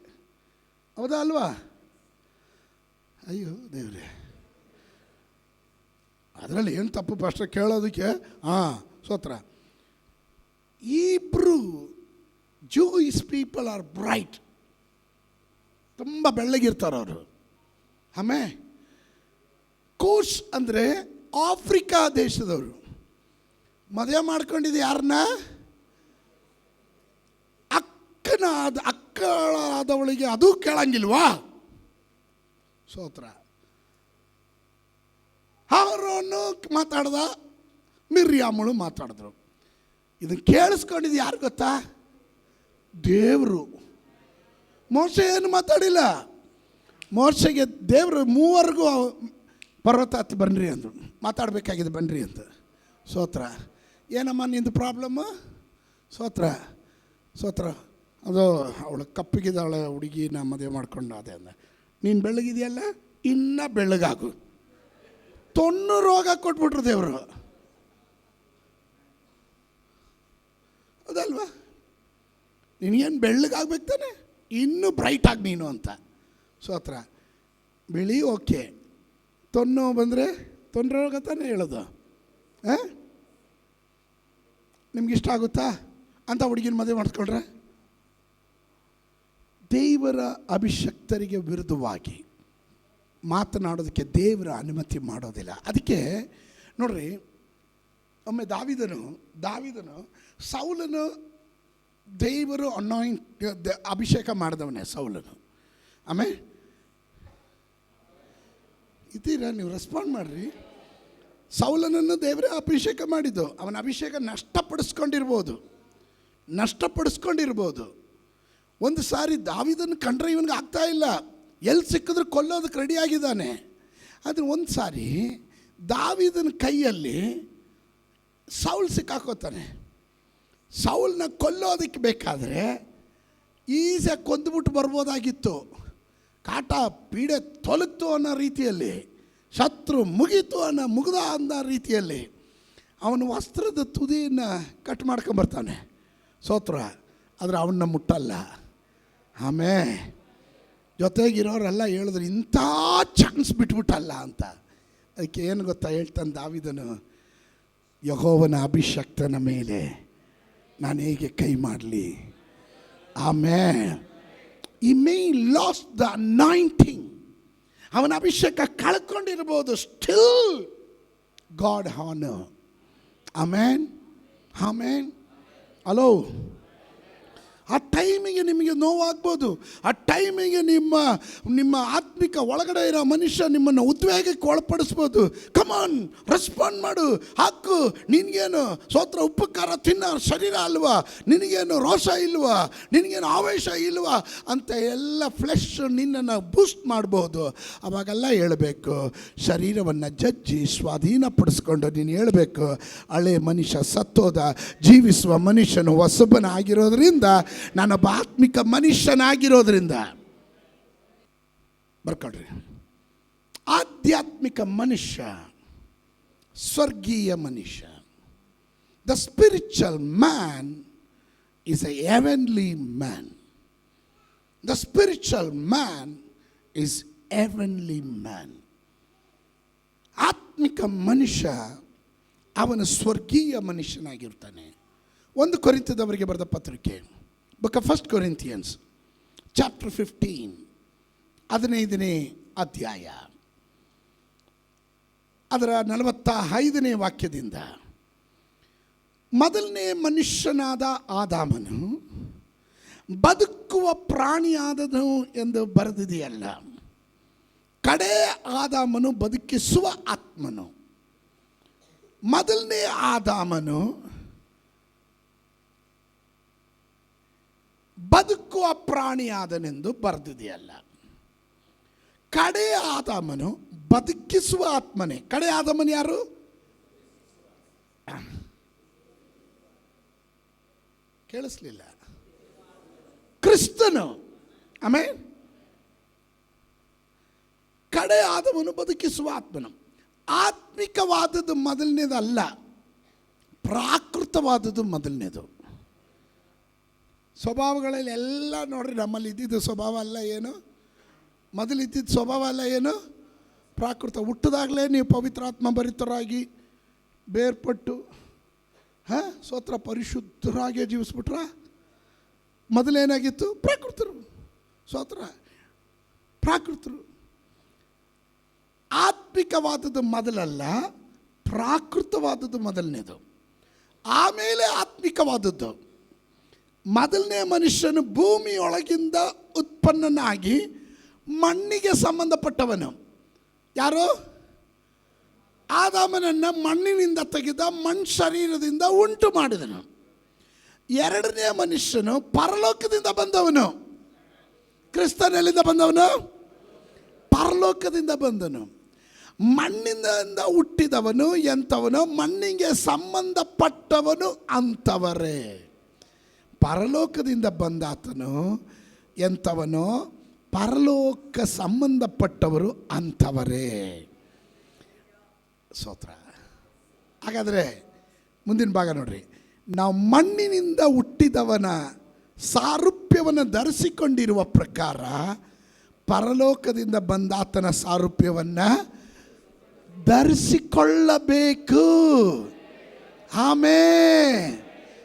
ಹೌದಾ ಅಲ್ವಾ? ಅಯ್ಯೋ ದೇವ್ರೆ, ಅದರಲ್ಲಿ ಏನು ತಪ್ಪು ಫಸ್ಟ್ ಕೇಳೋದಕ್ಕೆ? ಸ್ತೋತ್ರ. ಇಬ್ರು ಜೂಯಿಸ್ ಪೀಪಲ್ ಆರ್ ಬ್ರೈಟ್, ತುಂಬ ಬೆಳ್ಳಗಿರ್ತಾರೆ ಅವರು. ಆಮೇಲೆ ಕೂಶ್ ಅಂದರೆ ಆಫ್ರಿಕಾ ದೇಶದವರು. ಮದುವೆ ಮಾಡ್ಕೊಂಡಿದ್ದು ಯಾರನ್ನ? ಅಕ್ಕಳಾದವಳಿಗೆ ಅದು ಕೇಳಂಗಿಲ್ವಾ? ಸ್ತೋತ್ರ. ಅವರನ್ನು ಮಾತಾಡ್ದ, ಮಿರ್ಯಾಮಳು ಮಾತಾಡಿದ್ರು. ಇದನ್ನು ಕೇಳಿಸ್ಕೊಂಡಿದ್ದು ಯಾರು ಗೊತ್ತಾ? ದೇವರು. ಮೋಶೆ ಏನು ಮಾತಾಡಿಲ್ಲ. ಮೋಶೆಗೆ ದೇವರು ಮೂವರೆಗೂ ಪರ್ವತ ಹತ್ತಿ ಬನ್ನಿರಿ ಅಂದರು. ಮಾತಾಡಬೇಕಾಗಿದೆ ಬನ್ನಿರಿ ಅಂತ. ಸ್ತೋತ್ರ. ಏನಮ್ಮ ನಿಂದು ಪ್ರಾಬ್ಲಮ್ಮು? ಸ್ತೋತ್ರ. ಅದು ಅವಳು ಕಪ್ಪಿಗಿದ್ದಾಳೆ ಹುಡುಗಿನ ಮದುವೆ ಮಾಡ್ಕೊಂಡು ಅದೇ ಅಂದ. ನೀನು ಬೆಳ್ಳಗಿದೆಯಲ್ಲ, ಇನ್ನೂ ಬೆಳ್ಳಗಾಗು. ತೊನ್ನು ರೋಗ ಕೊಟ್ಬಿಟ್ರು ದೇವರು. ಹೌದಲ್ವಾ? ನಿನಗೇನು ಬೆಳ್ಳಗಾಗ್ಬೇಕು ತಾನೆ, ಇನ್ನೂ ಬ್ರೈಟ್ ಆಗಿ ನೀನು ಅಂತ. ಸ್ತೋತ್ರ. ಬಿಳಿ ಓಕೆ, ತೊನ್ನು ಬಂದರೆ ತೊಂದರೆ ರೋಗ ತಾನೇ ಹೇಳೋದು. ನಿಮ್ಗಿಷ್ಟ ಆಗುತ್ತಾ ಅಂತ ಹುಡುಗಿನ ಮದುವೆ ಮಾಡಿಸ್ಕೊಂಡ್ರೆ? ದೇವರ ಅಭಿಷಕ್ತರಿಗೆ ವಿರುದ್ಧವಾಗಿ ಮಾತನಾಡೋದಕ್ಕೆ ದೇವರ ಅನುಮತಿ ಮಾಡೋದಿಲ್ಲ. ಅದಕ್ಕೆ ನೋಡ್ರಿ, ಒಮ್ಮೆ ದಾವಿದನು ಸೌಲನು ದೇವರು ಅಭಿಷೇಕ ಮಾಡಿದವನೇ ಸೌಲನು. ಆಮೇಲೆ ಇದ್ದೀರಾ ನೀವು? ರೆಸ್ಪಾಂಡ್ ಮಾಡಿರಿ. ಸೌಲನನ್ನು ದೇವರೇ ಅಭಿಷೇಕ ಮಾಡಿದ್ದು. ಅವನ ಅಭಿಷೇಕ ನಷ್ಟಪಡಿಸ್ಕೊಂಡಿರ್ಬೋದು. ಒಂದು ಸಾರಿ ದಾವಿದನ್ನು ಕಂಡ್ರೆ ಇವನಿಗೆ ಆಗ್ತಾ ಇಲ್ಲ, ಎಲ್ಲಿ ಸಿಕ್ಕಿದ್ರೆ ಕೊಲ್ಲೋದಕ್ಕೆ ರೆಡಿಯಾಗಿದ್ದಾನೆ. ಆದರೆ ಒಂದು ಸಾರಿ ದಾವಿದನ ಕೈಯಲ್ಲಿ ಸೌಲ್ ಸಿಕ್ಕಾಕೋತಾನೆ. ಸೌಲ್ನ ಕೊಲ್ಲೋದಕ್ಕೆ ಬೇಕಾದರೆ ಈಸಿಯಾಗಿ ಕೊಂದುಬಿಟ್ಟು ಬರ್ಬೋದಾಗಿತ್ತು. ಕಾಟ ಪೀಡೆ ತೊಲಗ್ತು ಅನ್ನೋ ರೀತಿಯಲ್ಲಿ, ಶತ್ರು ಮುಗೀತು ಮುಗ್ದ ರೀತಿಯಲ್ಲಿ ಅವನ ವಸ್ತ್ರದ ತುದಿಯನ್ನು ಕಟ್ ಮಾಡ್ಕೊಂಬರ್ತಾನೆ. ಸ್ತೋತ್ರ. ಆದರೆ ಅವನ್ನ ಮುಟ್ಟಲ್ಲ. ಆಮೇಲೆ ಜೊತೆಗಿರೋರೆಲ್ಲ ಹೇಳಿದ್ರು ಇಂಥ ಚಾನ್ಸ್ ಬಿಟ್ಬಿಟ್ಟಲ್ಲ ಅಂತ. ಅದಕ್ಕೆ ಏನು ಗೊತ್ತಾ ಹೇಳ್ತಾನೆ ದಾವೀದನು, ಯೆಹೋವನ ಅಭಿಷಕ್ತನ ಮೇಲೆ ನಾನು ಹೇಗೆ ಕೈ ಮಾಡಲಿ. ಆಮೇಲೆ ಈ ಮೇ ಲಾಸ್ಟ್ ದ ಅನಾಯಿಂಟಿಂಗ್, ಅವನ ಅಭಿಷೇಕ ಕಳ್ಕೊಂಡಿರ್ಬೋದು, ಸ್ಟಿಲ್ ಗಾಡ್ ಹಾನರ್. ಆಮೇನ್, ಆಮೇನ್. ಹಲೋ, ಆ ಟೈಮಿಗೆ ನಿಮಗೆ ನೋವಾಗ್ಬೋದು. ಆ ಟೈಮಿಗೆ ನಿಮ್ಮ ಆತ್ಮಿಕ ಒಳಗಡೆ ಇರೋ ಮನುಷ್ಯ ನಿಮ್ಮನ್ನು ಉದ್ವೇಗಕ್ಕೆ ಒಳಪಡಿಸ್ಬೋದು. ಕಮಾನ್, ರೆಸ್ಪಾಂಡ್ ಮಾಡು, ಹಾಕು. ನಿನಗೇನು ಸ್ತೋತ್ರ ಉಪ್ಪು ಖಾರ ತಿನ್ನೋ ಶರೀರ ಅಲ್ವಾ, ನಿನಗೇನು ರೋಷ ಇಲ್ವಾ, ನಿನಗೇನು ಆವೇಶ ಇಲ್ವಾ ಅಂತ ಎಲ್ಲ ಫ್ಲೆಶ್ ನಿನ್ನನ್ನು ಬೂಸ್ಟ್ ಮಾಡ್ಬೋದು. ಅವಾಗೆಲ್ಲ ಹೇಳಬೇಕು, ಶರೀರವನ್ನು ಜಜ್ಜಿ ಸ್ವಾಧೀನಪಡಿಸ್ಕೊಂಡು ನೀನು ಹೇಳಬೇಕು, ಹಳೆ ಮನುಷ್ಯ ಸತ್ತೋದ, ಜೀವಿಸುವ ಮನುಷ್ಯನು ಹೊಸಬನ ಆಗಿರೋದ್ರಿಂದ, ನಾನೊಬ್ಬ ಆತ್ಮಿಕ ಮನುಷ್ಯನಾಗಿರೋದ್ರಿಂದ. ಬರ್ಕೊಳ್ರಿ, ಆಧ್ಯಾತ್ಮಿಕ ಮನುಷ್ಯ, ಸ್ವರ್ಗೀಯ ಮನುಷ್ಯ. The spiritual man is a heavenly man. The spiritual man is heavenly man. ಆತ್ಮಿಕ ಮನುಷ್ಯ ಅವನು ಸ್ವರ್ಗೀಯ ಮನುಷ್ಯನಾಗಿರ್ತಾನೆ. 1 ಕೊರಿಂಥದವರಿಗೆ ಬರೆದ ಪತ್ರಿಕೆ, ಬುಕ್ ಆಫ್ 1 Corinthians ಚಾಪ್ಟರ್ 15, 15ನೇ ಅಧ್ಯಾಯ, ಅದರ 45ನೇ ವಾಕ್ಯದಿಂದ, ಮೊದಲನೇ ಮನುಷ್ಯನಾದ ಆದಾಮನು ಬದುಕುವ ಪ್ರಾಣಿಯಾದನು ಎಂದು ಬರೆದಿದೆಯಲ್ಲ, ಕಡೆ ಆದಾಮನು ಬದುಕಿಸುವ ಆತ್ಮನು. ಮೊದಲನೇ ಆದಾಮನು ಬದುಕುವ ಪ್ರಾಣಿಯಾದನೆಂದು ಬರೆದಿದೆಯಲ್ಲ, ಕಡೆ ಆದಾಮನು ಬದುಕಿಸುವ ಆತ್ಮನೇ. ಕಡೆ ಆದಾಮನು ಯಾರು? ಕೇಳಿಸ್ಲಿಲ್ಲ. ಕ್ರಿಸ್ತನು. ಆಮೇಲೆ ಕಡೆ ಆದವನು ಬದುಕಿಸುವ ಆತ್ಮನು. ಆತ್ಮಿಕವಾದದ್ದು ಮೊದಲನೇದಲ್ಲ, ಪ್ರಾಕೃತವಾದದ್ದು ಮೊದಲನೇದು. ಸ್ವಭಾವಗಳಲ್ಲಿ ಎಲ್ಲ ನೋಡ್ರಿ, ನಮ್ಮಲ್ಲಿ ಇದ್ದಿದ್ದು ಸ್ವಭಾವ ಅಲ್ಲ ಏನು, ಮೊದಲಿದ್ದಿದ್ದು ಸ್ವಭಾವ ಅಲ್ಲ ಏನು, ಪ್ರಾಕೃತ. ಹುಟ್ಟಿದಾಗಲೇ ನೀವು ಪವಿತ್ರಾತ್ಮ ಭರಿತರಾಗಿ ಬೇರ್ಪಟ್ಟು ಸ್ತೋತ್ರ ಪರಿಶುದ್ಧರಾಗಿ ಜೀವಿಸ್ಬಿಟ್ರ. ಮೊದಲೇನಾಗಿತ್ತು? ಪ್ರಾಕೃತರು. ಸ್ತೋತ್ರ, ಪ್ರಾಕೃತರು. ಆತ್ಮಿಕವಾದದ್ದು ಮೊದಲಲ್ಲ, ಪ್ರಾಕೃತವಾದದ್ದು ಮೊದಲನೇದು, ಆಮೇಲೆ ಆತ್ಮಿಕವಾದದ್ದು. ಮೊದಲನೇ ಮನುಷ್ಯನು ಭೂಮಿಯೊಳಗಿಂದ ಉತ್ಪನ್ನನಾಗಿ ಮಣ್ಣಿಗೆ ಸಂಬಂಧಪಟ್ಟವನು. ಯಾರು? ಆದಾಮನನ್ನು ಮಣ್ಣಿನಿಂದ ತೆಗೆದ, ಮಣ್ಣು ಶರೀರದಿಂದ ಉಂಟು ಮಾಡಿದನು. ಎರಡನೇ ಮನುಷ್ಯನು ಪರಲೋಕದಿಂದ ಬಂದವನು. ಕ್ರಿಸ್ತನೆಲ್ಲಿಂದ ಬಂದವನು? ಪರಲೋಕದಿಂದ ಬಂದನು. ಮಣ್ಣಿನಿಂದ ಹುಟ್ಟಿದವನು ಎಂಥವನು? ಮಣ್ಣಿಗೆ ಸಂಬಂಧಪಟ್ಟವನು ಅಂಥವರೇ. ಪರಲೋಕದಿಂದ ಬಂದಾತನು ಎಂಥವನೋ? ಪರಲೋಕ ಸಂಬಂಧಪಟ್ಟವರು ಅಂಥವರೇ. ಸ್ತೋತ್ರ. ಹಾಗಾದರೆ ಮುಂದಿನ ಭಾಗ ನೋಡ್ರಿ. ನಾವು ಮಣ್ಣಿನಿಂದ ಹುಟ್ಟಿದವನ ಸಾರೂಪ್ಯವನ್ನು ಧರಿಸಿಕೊಂಡಿರುವ ಪ್ರಕಾರ ಪರಲೋಕದಿಂದ ಬಂದಾತನ ಸಾರೂಪ್ಯವನ್ನು ಧರಿಸಿಕೊಳ್ಳಬೇಕು. Amen,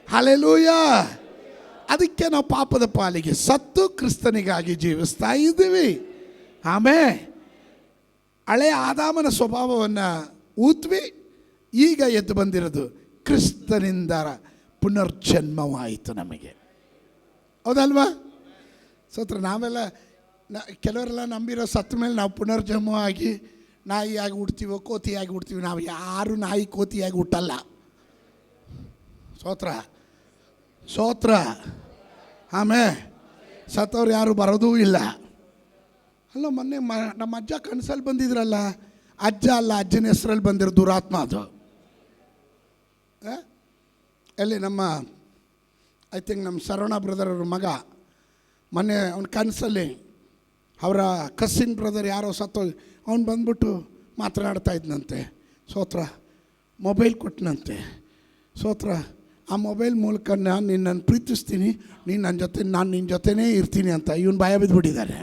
hallelujah. ಅದಕ್ಕೆ ನಾವು ಪಾಪದ ಪಾಲಿಗೆ ಸತ್ತು ಕ್ರಿಸ್ತನಿಗಾಗಿ ಜೀವಿಸ್ತಾ ಇದ್ದೀವಿ. ಆಮೆನ್. ಹಳೆಯ ಆದಾಮನ ಸ್ವಭಾವವನ್ನು ಊತ್ವಿ, ಈಗ ಎದ್ದು ಬಂದಿರೋದು ಕ್ರಿಸ್ತನಿಂದ ಪುನರ್ಜನ್ಮವಾಯಿತು ನಮಗೆ. ಹೌದಲ್ವಾ? ಸತ್ರ ನಾವೆಲ್ಲ ಕೆಲವರೆಲ್ಲ ನಂಬಿರೋ ಸತ್ತ ಮೇಲೆ ನಾವು ಪುನರ್ಜನ್ಮವಾಗಿ ನಾಯಿಯಾಗಿ ಹುಡ್ತೀವೋ ಕೋತಿಯಾಗಿ ಹುಡ್ತೀವಿ. ನಾವು ಯಾರು ನಾಯಿ ಕೋತಿಯಾಗಿ ಹುಟ್ಟಲ್ಲ. ಸ್ತೋತ್ರ, ಸ್ತೋತ್ರ. ಆಮೇಲೆ ಸತ್ತವ್ರು ಯಾರು ಬರೋದೂ ಇಲ್ಲ. ಅಲ್ಲ, ಮೊನ್ನೆ ನಮ್ಮ ಅಜ್ಜ ಕನಸಲ್ಲಿ ಬಂದಿದ್ರಲ್ಲ, ಅಜ್ಜ ಅಲ್ಲ, ಅಜ್ಜನ ಹೆಸರಲ್ಲಿ ಬಂದಿರೋ ದುರಾತ್ಮ ಅದು. ಎಲ್ಲಿ ನಮ್ಮ ಐ ಥಿಂಕ್ ನಮ್ಮ ಶರವಣ ಬ್ರದರ್ ಅವ್ರ ಮಗ ಮೊನ್ನೆ ಅವನ ಕನಸಲ್ಲಿ ಅವರ ಕಸಿನ್ ಬ್ರದರ್ ಯಾರೋ ಸತ್ತೋಗಿ ಅವ್ನು ಬಂದ್ಬಿಟ್ಟು ಮಾತನಾಡ್ತಾ ಇದ್ನಂತೆ. ಸ್ತೋತ್ರ. ಮೊಬೈಲ್ ಕೊಟ್ಟನಂತೆ. ಸ್ತೋತ್ರ. ಆ ಮೊಬೈಲ್ ಮೂಲಕ ನಾನು ನಿನ್ನನ್ನು ಪ್ರೀತಿಸ್ತೀನಿ, ನೀನು ನನ್ನ ಜೊತೆ, ನಾನು ನಿನ್ನ ಜೊತೆನೇ ಇರ್ತೀನಿ ಅಂತ ಇವನು ಭಯ ಬಿದ್ದುಬಿಟ್ಟಿದ್ದಾರೆ.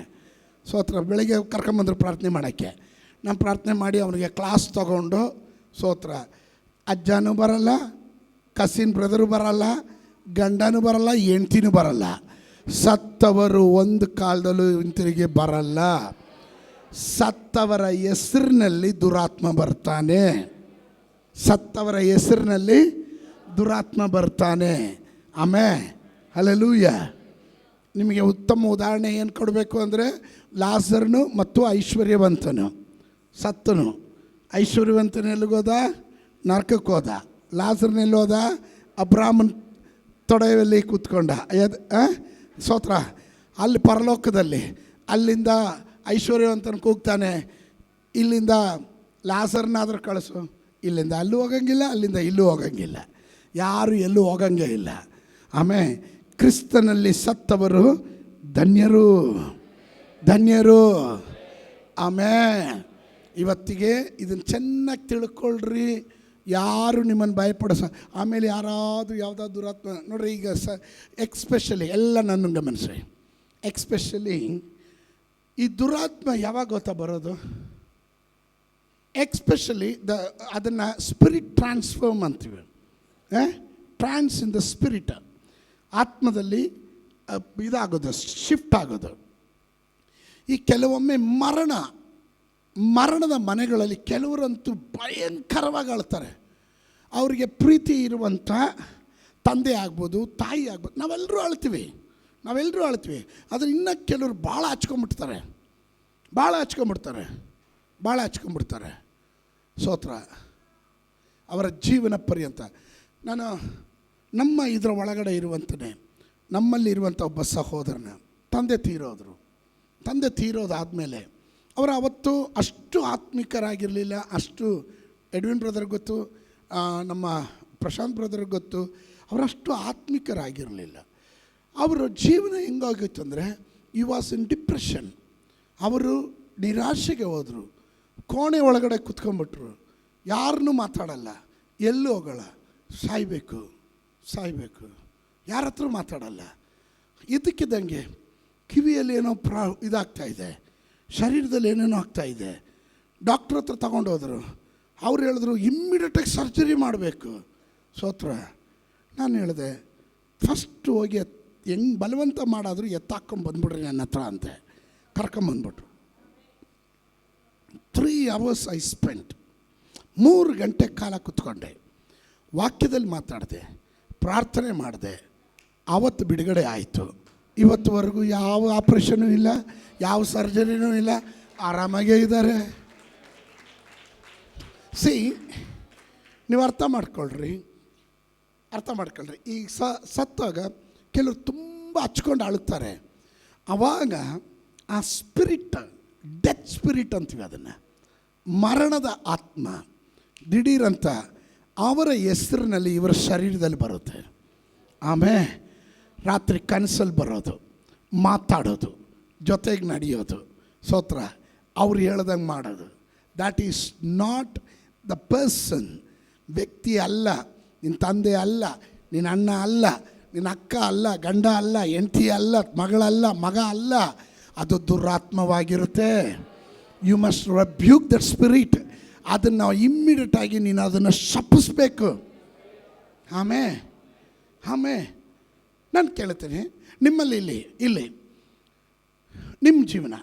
ಸ್ತೋತ್ರ. ಬೆಳಗ್ಗೆ ಕರ್ಕೊಂಬಂದ್ರು ಪ್ರಾರ್ಥನೆ ಮಾಡೋಕ್ಕೆ. ನಾನು ಪ್ರಾರ್ಥನೆ ಮಾಡಿ ಅವನಿಗೆ ಕ್ಲಾಸ್ ತೊಗೊಂಡು, ಸ್ತೋತ್ರ, ಅಜ್ಜನೂ ಬರಲ್ಲ, ಕಸಿನ್ ಬ್ರದರು ಬರಲ್ಲ, ಗಂಡನೂ ಬರಲ್ಲ, ಹೆಂಡ್ತಿನೂ ಬರಲ್ಲ. ಸತ್ತವರು ಒಂದು ಕಾಲದಲ್ಲೂ ಹಿಂತಿರುಗಿ ಬರಲ್ಲ. ಸತ್ತವರ ಹೆಸರಿನಲ್ಲಿ ದುರಾತ್ಮ ಬರ್ತಾನೆ. ಸತ್ತವರ ಹೆಸರಿನಲ್ಲಿ ದುರಾತ್ಮ ಬರ್ತಾನೆ. ಆಮೇಲೆ ಹಲ್ಲೆಲೂಯಾ. ನಿಮಗೆ ಉತ್ತಮ ಉದಾಹರಣೆ ಏನು ಕೊಡಬೇಕು ಅಂದರೆ, ಲಾಜರನು ಮತ್ತು ಐಶ್ವರ್ಯವಂತನು ಸತ್ತನು. ಐಶ್ವರ್ಯವಂತನ ಎಲ್ಲಿಗೋದ? ನರಕಕ್ಕೆ ಹೋದ. ಲಾಜರ್ನಲ್ಲಿ ಹೋದ? ಅಬ್ರಾಹ್ಮನ್ ತೊಡೆಯಲ್ಲಿ ಕೂತ್ಕೊಂಡ. ಸ್ತೋತ್ರ. ಅಲ್ಲಿ ಪರಲೋಕದಲ್ಲಿ ಅಲ್ಲಿಂದ ಐಶ್ವರ್ಯವಂತನ ಕೂಗ್ತಾನೆ, ಇಲ್ಲಿಂದ ಲಾಜರ್ನಾದರೂ ಕಳಿಸು. ಇಲ್ಲಿಂದ ಅಲ್ಲೂ ಹೋಗಂಗಿಲ್ಲ, ಅಲ್ಲಿಂದ ಇಲ್ಲೂ ಹೋಗಂಗಿಲ್ಲ, ಯಾರು ಎಲ್ಲೂ ಹೋಗಂಗೇ ಇಲ್ಲ. ಆಮೇಲೆ ಕ್ರಿಸ್ತನಲ್ಲಿ ಸತ್ತವರು ಧನ್ಯರು, ಧನ್ಯರು. ಆಮೇಲೆ ಇವತ್ತಿಗೆ ಇದನ್ನು ಚೆನ್ನಾಗಿ ತಿಳ್ಕೊಳ್ರಿ. ಯಾರು ನಿಮ್ಮನ್ನು ಭಯಪಡಿಸ. ಆಮೇಲೆ ಯಾರಾದರೂ ಯಾವುದಾದ್ರು ದುರಾತ್ಮ ನೋಡ್ರಿ, ಈಗ ಎಕ್ಸ್ಪೆಷಲಿ ಎಲ್ಲ ನನ್ನ ಗಮನಿಸಿ, ಎಕ್ಸ್ಪೆಷಲಿ ಈ ದುರಾತ್ಮ ಯಾವಾಗ ಗೊತ್ತಾ ಬರೋದು? ಎಕ್ಸ್ಪೆಷಲಿ ಅದನ್ನು ಸ್ಪಿರಿಟ್ ಟ್ರಾನ್ಸ್ಫರ್ಮ್ ಅಂತೀವಿ. ಟ್ರಾನ್ಸ್ ಇನ್ ದ ಸ್ಪಿರಿಟ್, ಆತ್ಮದಲ್ಲಿ ಇದಾಗೋದು, ಶಿಫ್ಟ್ ಆಗೋದು. ಈ ಕೆಲವೊಮ್ಮೆ ಮರಣದ ಮನೆಗಳಲ್ಲಿ ಕೆಲವರಂತೂ ಭಯಂಕರವಾಗಿ ಅಳ್ತಾರೆ. ಅವರಿಗೆ ಪ್ರೀತಿ ಇರುವಂಥ ತಂದೆ ಆಗ್ಬೋದು, ತಾಯಿ ಆಗ್ಬೋದು. ನಾವೆಲ್ಲರೂ ಅಳ್ತೀವಿ. ಆದರೆ ಇನ್ನೂ ಕೆಲವರು ಭಾಳ ಹಚ್ಕೊಂಬಿಡ್ತಾರೆ. ಸ್ತೋತ್ರ. ಅವರ ಜೀವನ ಪರ್ಯಂತ. ನಾನು ನಮ್ಮ ಇದರ ಒಳಗಡೆ ಇರುವಂತನೇ ನಮ್ಮಲ್ಲಿ ಇರುವಂಥ ಒಬ್ಬ ಸಹೋದರನ ತಂದೆ ತೀರೋದಾದಮೇಲೆ ಅವರು ಅವತ್ತು ಅಷ್ಟು ಆತ್ಮಿಕರಾಗಿರಲಿಲ್ಲ. ಅಷ್ಟು ಎಡ್ವಿನ್ ಬ್ರದರ್ಗೆ ಗೊತ್ತು, ನಮ್ಮ ಪ್ರಶಾಂತ್ ಬ್ರದರ್ಗೆ ಗೊತ್ತು, ಅವರಷ್ಟು ಆತ್ಮಿಕರಾಗಿರಲಿಲ್ಲ. ಅವರ ಜೀವನ ಹೆಂಗಾಗಿತ್ತು ಅಂದರೆ, ಈ ವಾಸ್ ಇನ್ ಡಿಪ್ರೆಷನ್. ಅವರು ನಿರಾಶೆಗೆ ಹೋದರು. ಕೋಣೆ ಒಳಗಡೆ ಕುತ್ಕೊಂಡ್ಬಿಟ್ರು. ಯಾರನ್ನೂ ಮಾತಾಡಲ್ಲ, ಎಲ್ಲೂ ಹೋಗಲ್ಲ. ಸಾಯಬೇಕು, ಯಾರ ಹತ್ರ ಮಾತಾಡಲ್ಲ. ಇದಕ್ಕಿದ್ದಂಗೆ ಕಿವಿಯಲ್ಲಿ ಏನೋ ಇದಾಗ್ತಾಯಿದೆ, ಶರೀರದಲ್ಲಿ ಏನೇನೋ ಆಗ್ತಾಯಿದೆ. ಡಾಕ್ಟ್ರ್ ಹತ್ರ ತಗೊಂಡೋದ್ರು. ಅವ್ರು ಹೇಳಿದ್ರು ಇಮ್ಮಿಡಿಯೇಟಾಗಿ ಸರ್ಜರಿ ಮಾಡಬೇಕು. ಸ್ತೋತ್ರ. ನಾನು ಹೇಳಿದೆ, ಫಸ್ಟ್ ಹೋಗಿ ಹೆಂಗೆ ಬಲವಂತ ಮಾಡಾದರೂ ಎತ್ತಾಕೊಂಬಂದ್ಬಿಡ್ರಿ ನನ್ನ ಹತ್ರ ಅಂತೆ. ಕರ್ಕೊಂಬಂದ್ಬಿಟ್ರು. 3 hours ಐ ಸ್ಪೆಂಟ್. 3 ಗಂಟೆ ಕಾಲ ಕೂತ್ಕೊಂಡೆ, ವಾಕ್ಯದಲ್ಲಿ ಮಾತಾಡಿದೆ, ಪ್ರಾರ್ಥನೆ ಮಾಡಿದೆ. ಆವತ್ತು ಬಿಡುಗಡೆ ಆಯಿತು. ಇವತ್ತುವರೆಗೂ ಯಾವ ಆಪ್ರೇಷನೂ ಇಲ್ಲ, ಯಾವ ಸರ್ಜರಿನೂ ಇಲ್ಲ, ಆರಾಮಾಗೇ ಇದ್ದಾರೆ. ನೀವು ಅರ್ಥ ಮಾಡ್ಕೊಳ್ರಿ. ಈಗ ಸತ್ತಾಗ ಕೆಲವರು ತುಂಬ ಹಚ್ಕೊಂಡು ಅಳುತ್ತಾರೆ. ಆವಾಗ ಆ ಸ್ಪಿರಿಟ್, ಡೆತ್ ಸ್ಪಿರಿಟ್ ಅಂತೀವಿ ಅದನ್ನು, ಮರಣದ ಆತ್ಮ ದಿಢೀರಂತ ಅವರ ಹೆಸರಿನಲ್ಲಿ ಇವರ ಶರೀರದಲ್ಲಿ ಬರುತ್ತೆ. ಆಮೇಲೆ ರಾತ್ರಿ ಕನಸಲ್ಲಿ ಬರೋದು, ಮಾತಾಡೋದು, ಜೊತೆಗೆ ನಡೆಯೋದು. ಸ್ತೋತ್ರ. ಅವ್ರು ಹೇಳ್ದಂಗೆ ಮಾಡೋದು. That is not the person. ವ್ಯಕ್ತಿ ಅಲ್ಲ, ನಿನ್ನ ತಂದೆ ಅಲ್ಲ, ನಿನ್ನ ಅಣ್ಣ ಅಲ್ಲ, ನಿನ್ನ ಅಕ್ಕ ಅಲ್ಲ, ಗಂಡ ಅಲ್ಲ, ಹೆಂಡತಿ ಅಲ್ಲ, ಮಗಳಲ್ಲ, ಮಗ ಅಲ್ಲ. ಅದು ದುರಾತ್ಮವಾಗಿರುತ್ತೆ. You must rebuke that spirit. ಅದನ್ನು ನಾವು ಇಮ್ಮಿಡಿಯೇಟಾಗಿ ನೀನು ಅದನ್ನು ಶಪಿಸ್ಬೇಕು. ಆಮೇ ನಾನು ಕೇಳ್ತೀನಿ, ನಿಮ್ಮಲ್ಲಿ ಇಲ್ಲಿ ನಿಮ್ಮ ಜೀವನ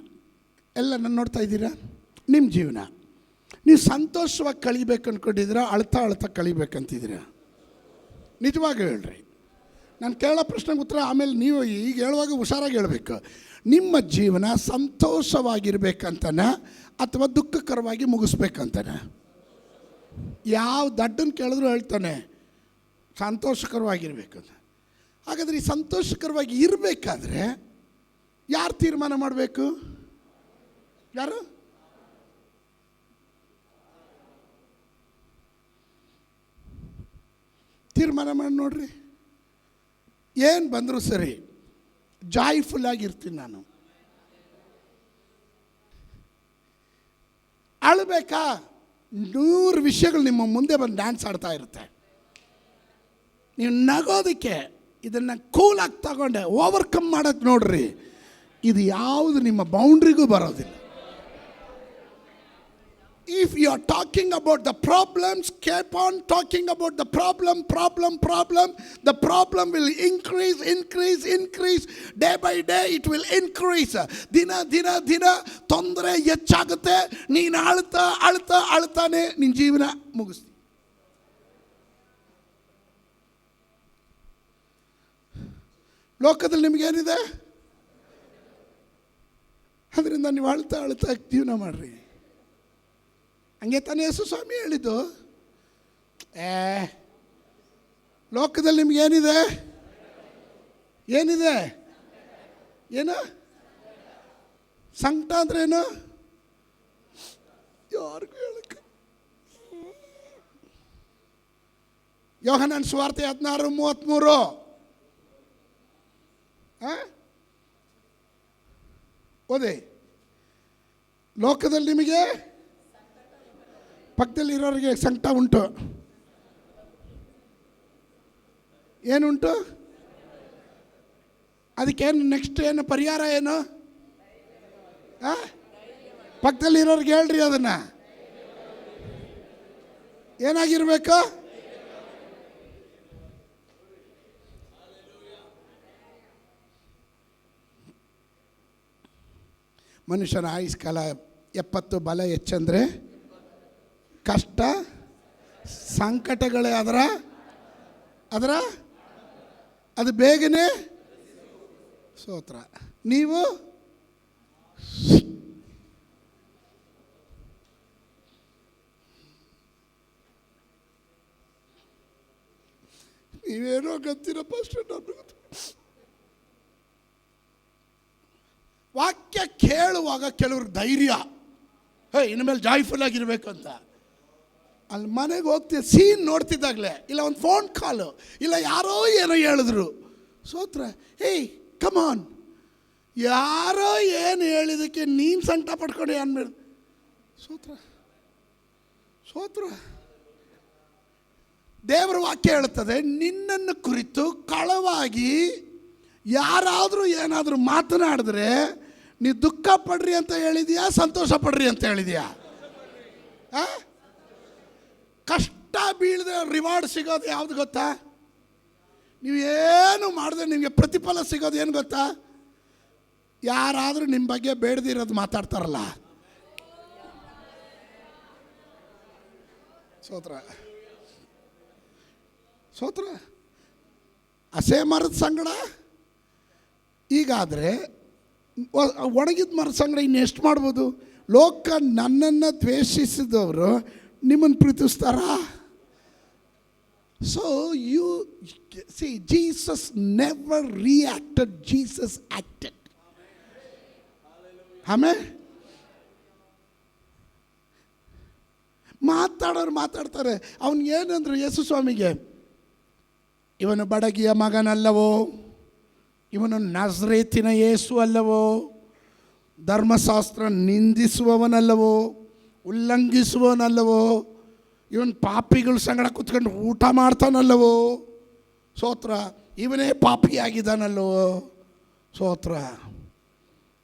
ಎಲ್ಲ ನಾನು ನೋಡ್ತಾ ಇದ್ದೀರಾ? ನಿಮ್ಮ ಜೀವನ ನೀವು ಸಂತೋಷವಾಗಿ ಕಳಿಬೇಕು ಅಂದ್ಕೊಂಡಿದ್ದೀರಾ, ಅಳ್ತಾ ಕಳಿಬೇಕಂತಿದ್ದೀರಾ? ನಿಜವಾಗಿ ಹೇಳ್ರಿ. ನಾನು ಕೇಳೋ ಪ್ರಶ್ನೆಗೆ ಉತ್ತರ ಆಮೇಲೆ ನೀವು ಈಗ ಹೇಳುವಾಗ ಹುಷಾರಾಗಿ ಹೇಳಬೇಕು. ನಿಮ್ಮ ಜೀವನ ಸಂತೋಷವಾಗಿರ್ಬೇಕಂತನ ಅಥವಾ ದುಃಖಕರವಾಗಿ ಮುಗಿಸ್ಬೇಕಂತನ? ಯಾವ ದಡ್ಡನ್ನು ಕೇಳಿದ್ರು ಹೇಳ್ತಾನೆ ಸಂತೋಷಕರವಾಗಿರ್ಬೇಕಂತ. ಹಾಗಾದರೆ ಈ ಸಂತೋಷಕರವಾಗಿ ಇರಬೇಕಾದ್ರೆ ಯಾರು ತೀರ್ಮಾನ ಮಾಡಬೇಕು? ಯಾರು? ತೀರ್ಮಾನ ಮಾಡಿ ನೋಡ್ರಿ. ಏನು ಬಂದರೂ ಸರಿ, ಜಾಯ್ಫುಲ್ ಆಗಿರ್ತೀನಿ ನಾನು. ಅಳಬೇಕಾ? 100 ವಿಷಯಗಳು ನಿಮ್ಮ ಮುಂದೆ ಬಂದು ಡ್ಯಾನ್ಸ್ ಆಡ್ತಾ ಇರುತ್ತೆ. ನೀವು ನಗೋದಕ್ಕೆ ಇದನ್ನು ಕೂಲಾಗಿ ತಗೊಂಡೆ ಓವರ್ಕಮ್ ಮಾಡೋಕ್ಕೆ ನೋಡ್ರಿ, ಇದು ಯಾವುದು ನಿಮ್ಮ ಬೌಂಡ್ರಿಗೂ ಬರೋದಿಲ್ಲ. If you are talking about the problems, keep on talking about the problem. The problem will increase. Day by day it will increase. ದಿನ ತೊಂದರೆ ಹೆಚ್ಚಾಗುತ್ತೆ. ನೀನು ಅಳ್ತಾನೆ ನಿನ್ನ ಜೀವನ ಮುಗಿಸ್ತಿ. ಲೋಕದಲ್ಲಿ ನಿಮಗೇನಿದೆ? ಅದರಿಂದ ನೀವು ಅಳ್ತಾ ಜೀವನ ಮಾಡ್ರಿ. ಹಂಗೆ ತಾನೇ ಯೇಸು ಸ್ವಾಮಿ ಹೇಳಿದ್ದು. ಲೋಕದಲ್ಲಿ ನಿಮಗೇನಿದೆ? ಏನಿದೆ? ಏನು ಸಂಕಟ ಅಂದ್ರೇನು? ಯಾರಿಗೂ ಹೇಳಕ್ಕೆ. ಯೋಹನನ ಸುವಾರ್ತೆ 16:33. ಓದಿ. ಲೋಕದಲ್ಲಿ ನಿಮಗೆ ಪಕ್ಕದಲ್ಲಿರೋರಿಗೆ ಸಂಕಟ ಉಂಟು. ಏನುಂಟು? ಅದಕ್ಕೇನು ನೆಕ್ಸ್ಟ್ ಏನು ಪರಿಹಾರ? ಏನು ಪಕ್ಕದಲ್ಲಿರೋರಿಗೆ ಹೇಳ್ರಿ. ಅದನ್ನು ಏನಾಗಿರ್ಬೇಕು? ಮನುಷ್ಯನ ಆಯುಷ್ಕಾಲ 70, ಬಲ ಹೆಚ್ಚಂದರೆ ಕಷ್ಟ ಸಂಕಟಗಳೇ ಅದರ ಅದು ಬೇಗನೆ ಸ್ತೋತ್ರ. ನೀವೇನೋ ಗೊತ್ತಿರಪ್ಪ ಅಷ್ಟೇ. ವಾಕ್ಯ ಕೇಳುವಾಗ ಕೆಲವ್ರ ಧೈರ್ಯ, ಇನ್ಮೇಲೆ ಜಾಯ್ಫುಲ್ ಆಗಿರ್ಬೇಕು ಅಂತ. ಅಲ್ಲಿ ಮನೆಗೆ ಹೋಗ್ತೀವಿ, ಸೀನ್ ನೋಡ್ತಿದ್ದಾಗಲೇ, ಇಲ್ಲ ಒಂದು ಫೋನ್ ಕಾಲು, ಇಲ್ಲ ಯಾರೋ ಏನೋ ಹೇಳಿದ್ರು, ಸ್ತೋತ್ರ. ಕಮಾನ್, ಯಾರೋ ಏನು ಹೇಳಿದಕ್ಕೆ ನೀನು ಸಂಕಟ ಪಡ್ಕೊಂಡು ಅನ್ಬೇಡ. ಸ್ತೋತ್ರ. ದೇವರ ವಾಕ್ಯ ಹೇಳುತ್ತದೆ, ನಿನ್ನನ್ನು ಕುರಿತು ಕಳವಾಗಿ ಯಾರಾದರೂ ಏನಾದರೂ ಮಾತನಾಡಿದ್ರೆ ನೀವು ದುಃಖ ಪಡ್ರಿ ಅಂತ ಹೇಳಿದ್ಯಾ, ಸಂತೋಷ ಪಡ್ರಿ ಅಂತ ಹೇಳಿದ್ಯಾ? ಕಷ್ಟ ಬೀಳದೆ ರಿವಾರ್ಡ್ ಸಿಗೋದು ಯಾವುದು ಗೊತ್ತಾ? ನೀವು ಏನು ಮಾಡಿದ್ರೆ ನಿಮಗೆ ಪ್ರತಿಫಲ ಸಿಗೋದು ಏನು ಗೊತ್ತಾ? ಯಾರಾದರೂ ನಿಮ್ಮ ಬಗ್ಗೆ ಬೇಡದಿರೋದು ಮಾತಾಡ್ತಾರಲ್ಲ. ಸ್ತೋತ್ರ. ಹಸೆ ಮರದ ಸಂಗಡ ಈಗಾದರೆ ಒಣಗಿದ ಮರದ ಸಂಗಡ ಇನ್ನೆಷ್ಟು ಮಾಡ್ಬೋದು? ಲೋಕ ನನ್ನನ್ನು ದ್ವೇಷಿಸಿದವರು ನಿಮ್ಮನ್ನು ಪ್ರೀತಿಸ್ತಾರಾ? So you see, Jesus never reacted, Jesus acted. ಆಮೇಲೆ ಮಾತಾಡೋರು ಮಾತಾಡ್ತಾರೆ. ಅವನಿಗೇನಂದ್ರು ಯೇಸು ಸ್ವಾಮಿಗೆ, ಇವನು ಬಡಗಿಯ ಮಗನಲ್ಲವೋ, ಇವನು ನಜರೇತಿನ ಯೇಸು ಅಲ್ಲವೋ, ಧರ್ಮಶಾಸ್ತ್ರ ನಿಂದಿಸುವವನಲ್ಲವೋ, ಉಲ್ಲಂಘಿಸುವವನಲ್ಲವೋ, ಇವನು ಪಾಪಿಗಳ ಸಂಗಡ ಕೂತ್ಕೊಂಡು ಊಟ ಮಾಡ್ತಾನಲ್ಲವೋ, ಸ್ತೋತ್ರ, ಇವನೇ ಪಾಪಿಯಾಗಿದ್ದಾನಲ್ಲವೋ, ಸ್ತೋತ್ರ.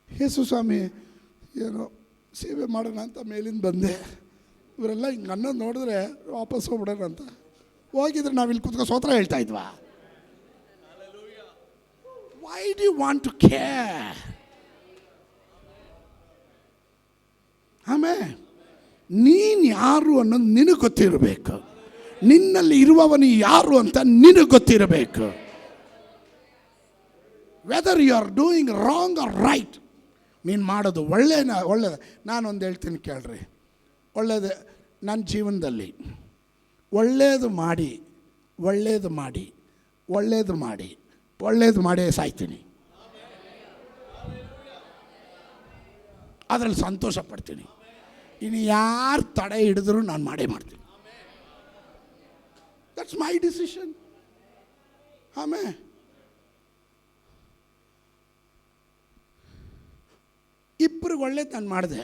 ಯೇಸು ಸ್ವಾಮಿ ಏನೋ ಸೇವೆ ಮಾಡೋಣ ಅಂತ ಮೇಲಿಂದ ಬಂದೆ, ಇವರೆಲ್ಲ ಹಿಂಗೆ ಅನ್ನೋದು ನೋಡಿದ್ರೆ ವಾಪಸ್ ಹೋಗ್ಬಿಡೋಣ ಅಂತ ಹೋಗಿದ್ರೆ ನಾವಿಲ್ಲಿ ಕೂತ್ಕೊಂಡು ಸ್ತೋತ್ರ ಹೇಳ್ತಾ ಇದ್ವಾ? Why do you want to care? ಆಮೇಲೆ ನೀನು ಯಾರು ಅನ್ನೋದು ನಿನಗೆ ಗೊತ್ತಿರಬೇಕು. ನಿನ್ನಲ್ಲಿ ಇರುವವನು ಯಾರು ಅಂತ ನಿನಗೆ ಗೊತ್ತಿರಬೇಕು. Whether you are doing wrong or right, ನೀನು ಮಾಡೋದು ಒಳ್ಳೆಯದು. ನಾನೊಂದು ಹೇಳ್ತೀನಿ ಕೇಳ್ರಿ. ಒಳ್ಳೆಯದು ನನ್ನ ಜೀವನದಲ್ಲಿ ಒಳ್ಳೇದು ಮಾಡೇ ಸಾಯ್ತೀನಿ. ಅದರಲ್ಲಿ ಸಂತೋಷ ಪಡ್ತೀನಿ. ಇನ್ನು ಯಾರು ತಡೆ ಹಿಡಿದ್ರು ನಾನು ಮಾಡೇ ಮಾಡ್ತೀನಿ. That's my decision. ಆಮೇಲೆ ಇಬ್ಬರಿಗೆ ಒಳ್ಳೇದು ನಾನು ಮಾಡಿದೆ,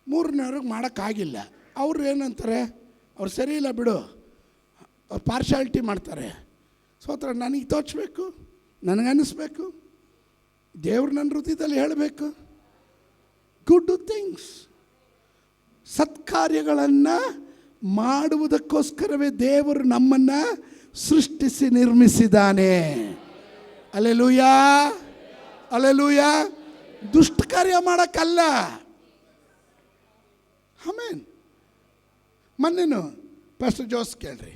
ಮೂರನೇವ್ರಿಗೆ ಮಾಡೋಕ್ಕಾಗಿಲ್ಲ. ಅವರು ಏನಂತಾರೆ, ಅವ್ರು ಸರಿ ಇಲ್ಲ ಬಿಡು, ಅವ್ರು ಪಾರ್ಶಾಲಿಟಿ ಮಾಡ್ತಾರೆ. ಸೋತ್ರ ನನಗೆ ತೋಚಬೇಕು, ನನಗನ್ನಿಸ್ಬೇಕು, ದೇವ್ರು ನನ್ನ ಹೃದಯದಲ್ಲಿ ಹೇಳಬೇಕು. ಗುಡ್ ಥಿಂಗ್ಸ್, ಸತ್ಕಾರ್ಯಗಳನ್ನು ಮಾಡುವುದಕ್ಕೋಸ್ಕರವೇ ದೇವರು ನಮ್ಮನ್ನು ಸೃಷ್ಟಿಸಿ ನಿರ್ಮಿಸಿದ್ದಾನೆ. Alleluia, alleluia. ದುಷ್ಟ ಕಾರ್ಯ ಮಾಡೋಕ್ಕಲ್ಲ. ಆಮೇನ್. ಮೊನ್ನೆನು ಪಾಸ್ಟರ್ ಜೋಸ್ ಕೇಳ್ರಿ,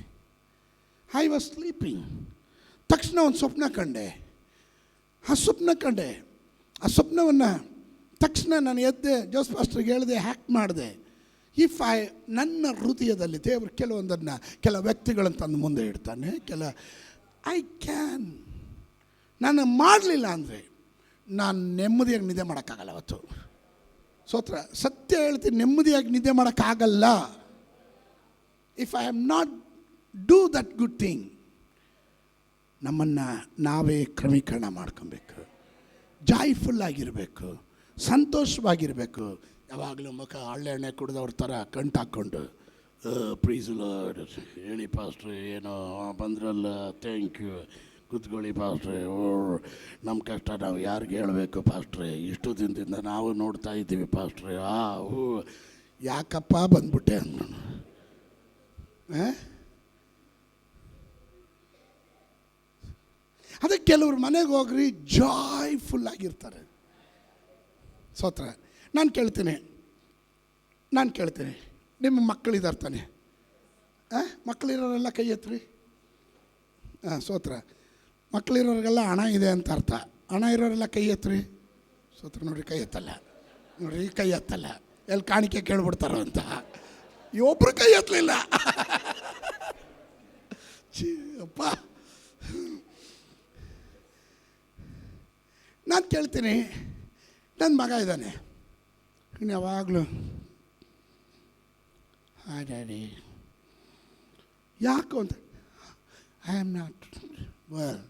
ಐ ವಾಸ್ ಸ್ಲೀಪಿಂಗ್, ತಕ್ಷಣ ಒಂದು ಸ್ವಪ್ನ ಕಂಡೆ. ಆ ಸ್ವಪ್ನವನ್ನು ತಕ್ಷಣ ನಾನು ಎದ್ದೆ, ಜೋಸ್ ಪಾಸ್ಟರ್ಗೆ ಹೇಳಿದೆ, ಹ್ಯಾಕ್ ಮಾಡಿದೆ. ನನ್ನ ಹೃದಯದಲ್ಲಿ ದೇವರು ಕೆಲವೊಂದನ್ನು, ಕೆಲ ವ್ಯಕ್ತಿಗಳನ್ನು ತಂದು ಮುಂದೆ ಇಡ್ತಾನೆ. ನಾನು ಮಾಡಲಿಲ್ಲ ಅಂದರೆ ನಾನು ನೆಮ್ಮದಿಯಾಗಿ ನಿದ್ದೆ ಮಾಡೋಕ್ಕಾಗಲ್ಲ ಅವತ್ತು. ಸ್ತೋತ್ರ. ಸತ್ಯ ಹೇಳ್ತೀನಿ, ನೆಮ್ಮದಿಯಾಗಿ ನಿದ್ದೆ ಮಾಡೋಕ್ಕಾಗಲ್ಲ. If I am not do that good thing, ನಮ್ಮನ್ನು ನಾವೇ ಕ್ರಮೀಕರಣ ಮಾಡ್ಕೊಬೇಕು, ಜಾಯ್ಫುಲ್ ಆಗಿರಬೇಕು, ಸಂತೋಷವಾಗಿರಬೇಕು. ಯಾವಾಗಲೂ ಮುಖ ಹಳ್ಳೆ ಎಣ್ಣೆ ಕುಡಿದವ್ರ ಥರ ಕಂಟು ಹಾಕ್ಕೊಂಡು, ಪ್ಲೀಸ್ ಲಾರ್ಡ್, ಹೇಳಿ ಪಾಸ್ಟ್ರೆ, ಏನೋ ಬಂದ್ರಲ್ಲ, ಥ್ಯಾಂಕ್ ಯು, ಕೂತ್ಕೊಳ್ಳಿ ಪಾಸ್ಟ್ರೆ, ನಮ್ಮ ಕಷ್ಟ ನಾವು ಯಾರಿಗೆ ಹೇಳಬೇಕು ಪಾಸ್ಟ್ರೆ, ಇಷ್ಟು ದಿನದಿಂದ ನಾವು ನೋಡ್ತಾ ಇದ್ದೀವಿ ಪಾಸ್ಟ್ರೆ, ಯಾಕಪ್ಪ ಬಂದ್ಬಿಟ್ಟೆ ಅಂದ. ಅದಕ್ಕೆ ಕೆಲವ್ರು ಮನೆಗೆ ಹೋಗ್ರಿ ಜಾಯ್ಫುಲ್ ಆಗಿರ್ತಾರೆ. ಸ್ತೋತ್ರ. ನಾನು ಕೇಳ್ತೀನಿ, ನಿಮ್ಮ ಮಕ್ಕಳಿದ್ದಾರೆ ತಾನೆ? ಮಕ್ಕಳಿರೋರೆಲ್ಲ ಕೈ ಎತ್ರಿ. ಸ್ತೋತ್ರ. ಮಕ್ಕಳಿರೋರಿಗೆಲ್ಲ ಹಣ ಇದೆ ಅಂತ ಅರ್ಥ. ಹಣ ಇರೋರೆಲ್ಲ ಕೈ ಎತ್ರಿ. ಸ್ತೋತ್ರ. ನೋಡ್ರಿ, ಕೈ ಎತ್ತಲ್ಲ, ನೋಡ್ರಿ, ಕೈ ಎತ್ತಲ್ಲ. ಎಲ್ಲಿ ಕಾಣಿಕೆ ಕೇಳ್ಬಿಡ್ತಾರೋ ಅಂತ ಒಬ್ಬರು ಕೈ ಎತ್ತಲಿಲ್ಲ. ಅಪ್ಪ, ನಾನು ಕೇಳ್ತೀನಿ, ನನ್ನ ಮಗ ಇದ್ದಾನೆ, ಯಾವಾಗಲೂ ಡ್ಯಾಡಿ ಯಾಕೋ ಅಂತ, I am not well,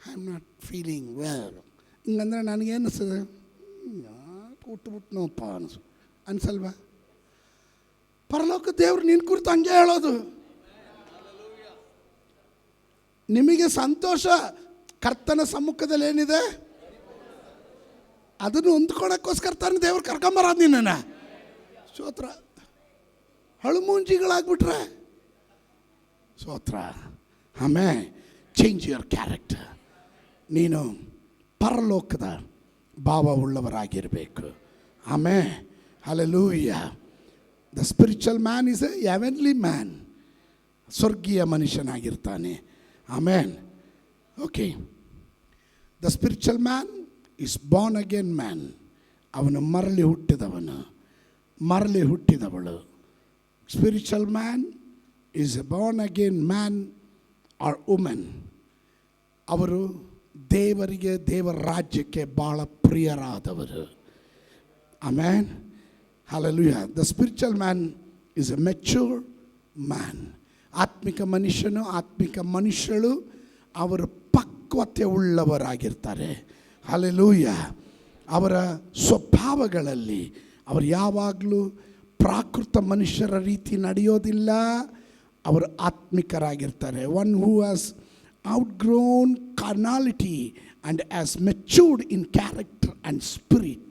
I am not feeling well. ಹಿಂಗಂದ್ರೆ ನನಗೆ ಅನ್ನಿಸ್ತದೆ, ಹುಟ್ಟುಬಿಟ್ನಪ್ಪ ಅನ್ಸಲ್ವಾ? ಪರಲೋಕ ದೇವ್ರು ನಿನ್ನ ಕುರಿತು ಹಂಗೆ ಹೇಳೋದು. ನಿಮಗೆ ಸಂತೋಷ ಕರ್ತನ ಸಮ್ಮುಖದಲ್ಲಿ ಏನಿದೆ ಅದನ್ನು ಹೊಂದ್ಕೊಳಕ್ಕೋಸ್ಕರ ತಾನು ದೇವ್ರು ಕರ್ಕೊಂಬರೋದು ನಿನ್ನನ್ನು. ಸ್ತೋತ್ರ. ಹಳುಮೂಂಜಿಗಳಾಗ್ಬಿಟ್ರೆ ಸ್ತೋತ್ರ. ಆಮೇಲೆ ಚೇಂಜ್ ಯುವರ್ ಕ್ಯಾರೆಕ್ಟರ್. ನೀನು ಪರಲೋಕದ ಭಾವವುಳ್ಳವರಾಗಿರಬೇಕು. ಆಮೇಲೆ hallelujah. The spiritual man is a heavenly man. ಸ್ವರ್ಗೀಯ ಮನುಷ್ಯನಾಗಿರ್ತಾನೆ. Amen. Okay. The spiritual man is born again man. ಅವನು ಮರಳಿ ಹುಟ್ಟಿದವಳು. Spiritual man is a born again man or women. ಅವರು ದೇವರಿಗೆ, ದೇವರ ರಾಜ್ಯಕ್ಕೆ ಭಾಳ ಪ್ರಿಯರಾದವರು. Amen. Hallelujah. The spiritual man is a mature man. ಆತ್ಮಿಕ ಮನುಷ್ಯಳು ಅವರು ಪಕ್ವತೆ ಉಳ್ಳವರಾಗಿರ್ತಾರೆ. ಹಲ್ಲೆಲೂಯಾ. ಅವರ ಸ್ವಭಾವಗಳಲ್ಲಿ ಅವರು ಯಾವಾಗಲೂ ಪ್ರಾಕೃತ ಮನುಷ್ಯರ ರೀತಿ ನಡೆಯೋದಿಲ್ಲ. ಅವರು ಆತ್ಮಿಕರಾಗಿರ್ತಾರೆ. One who has outgrown carnality and has matured in character and spirit.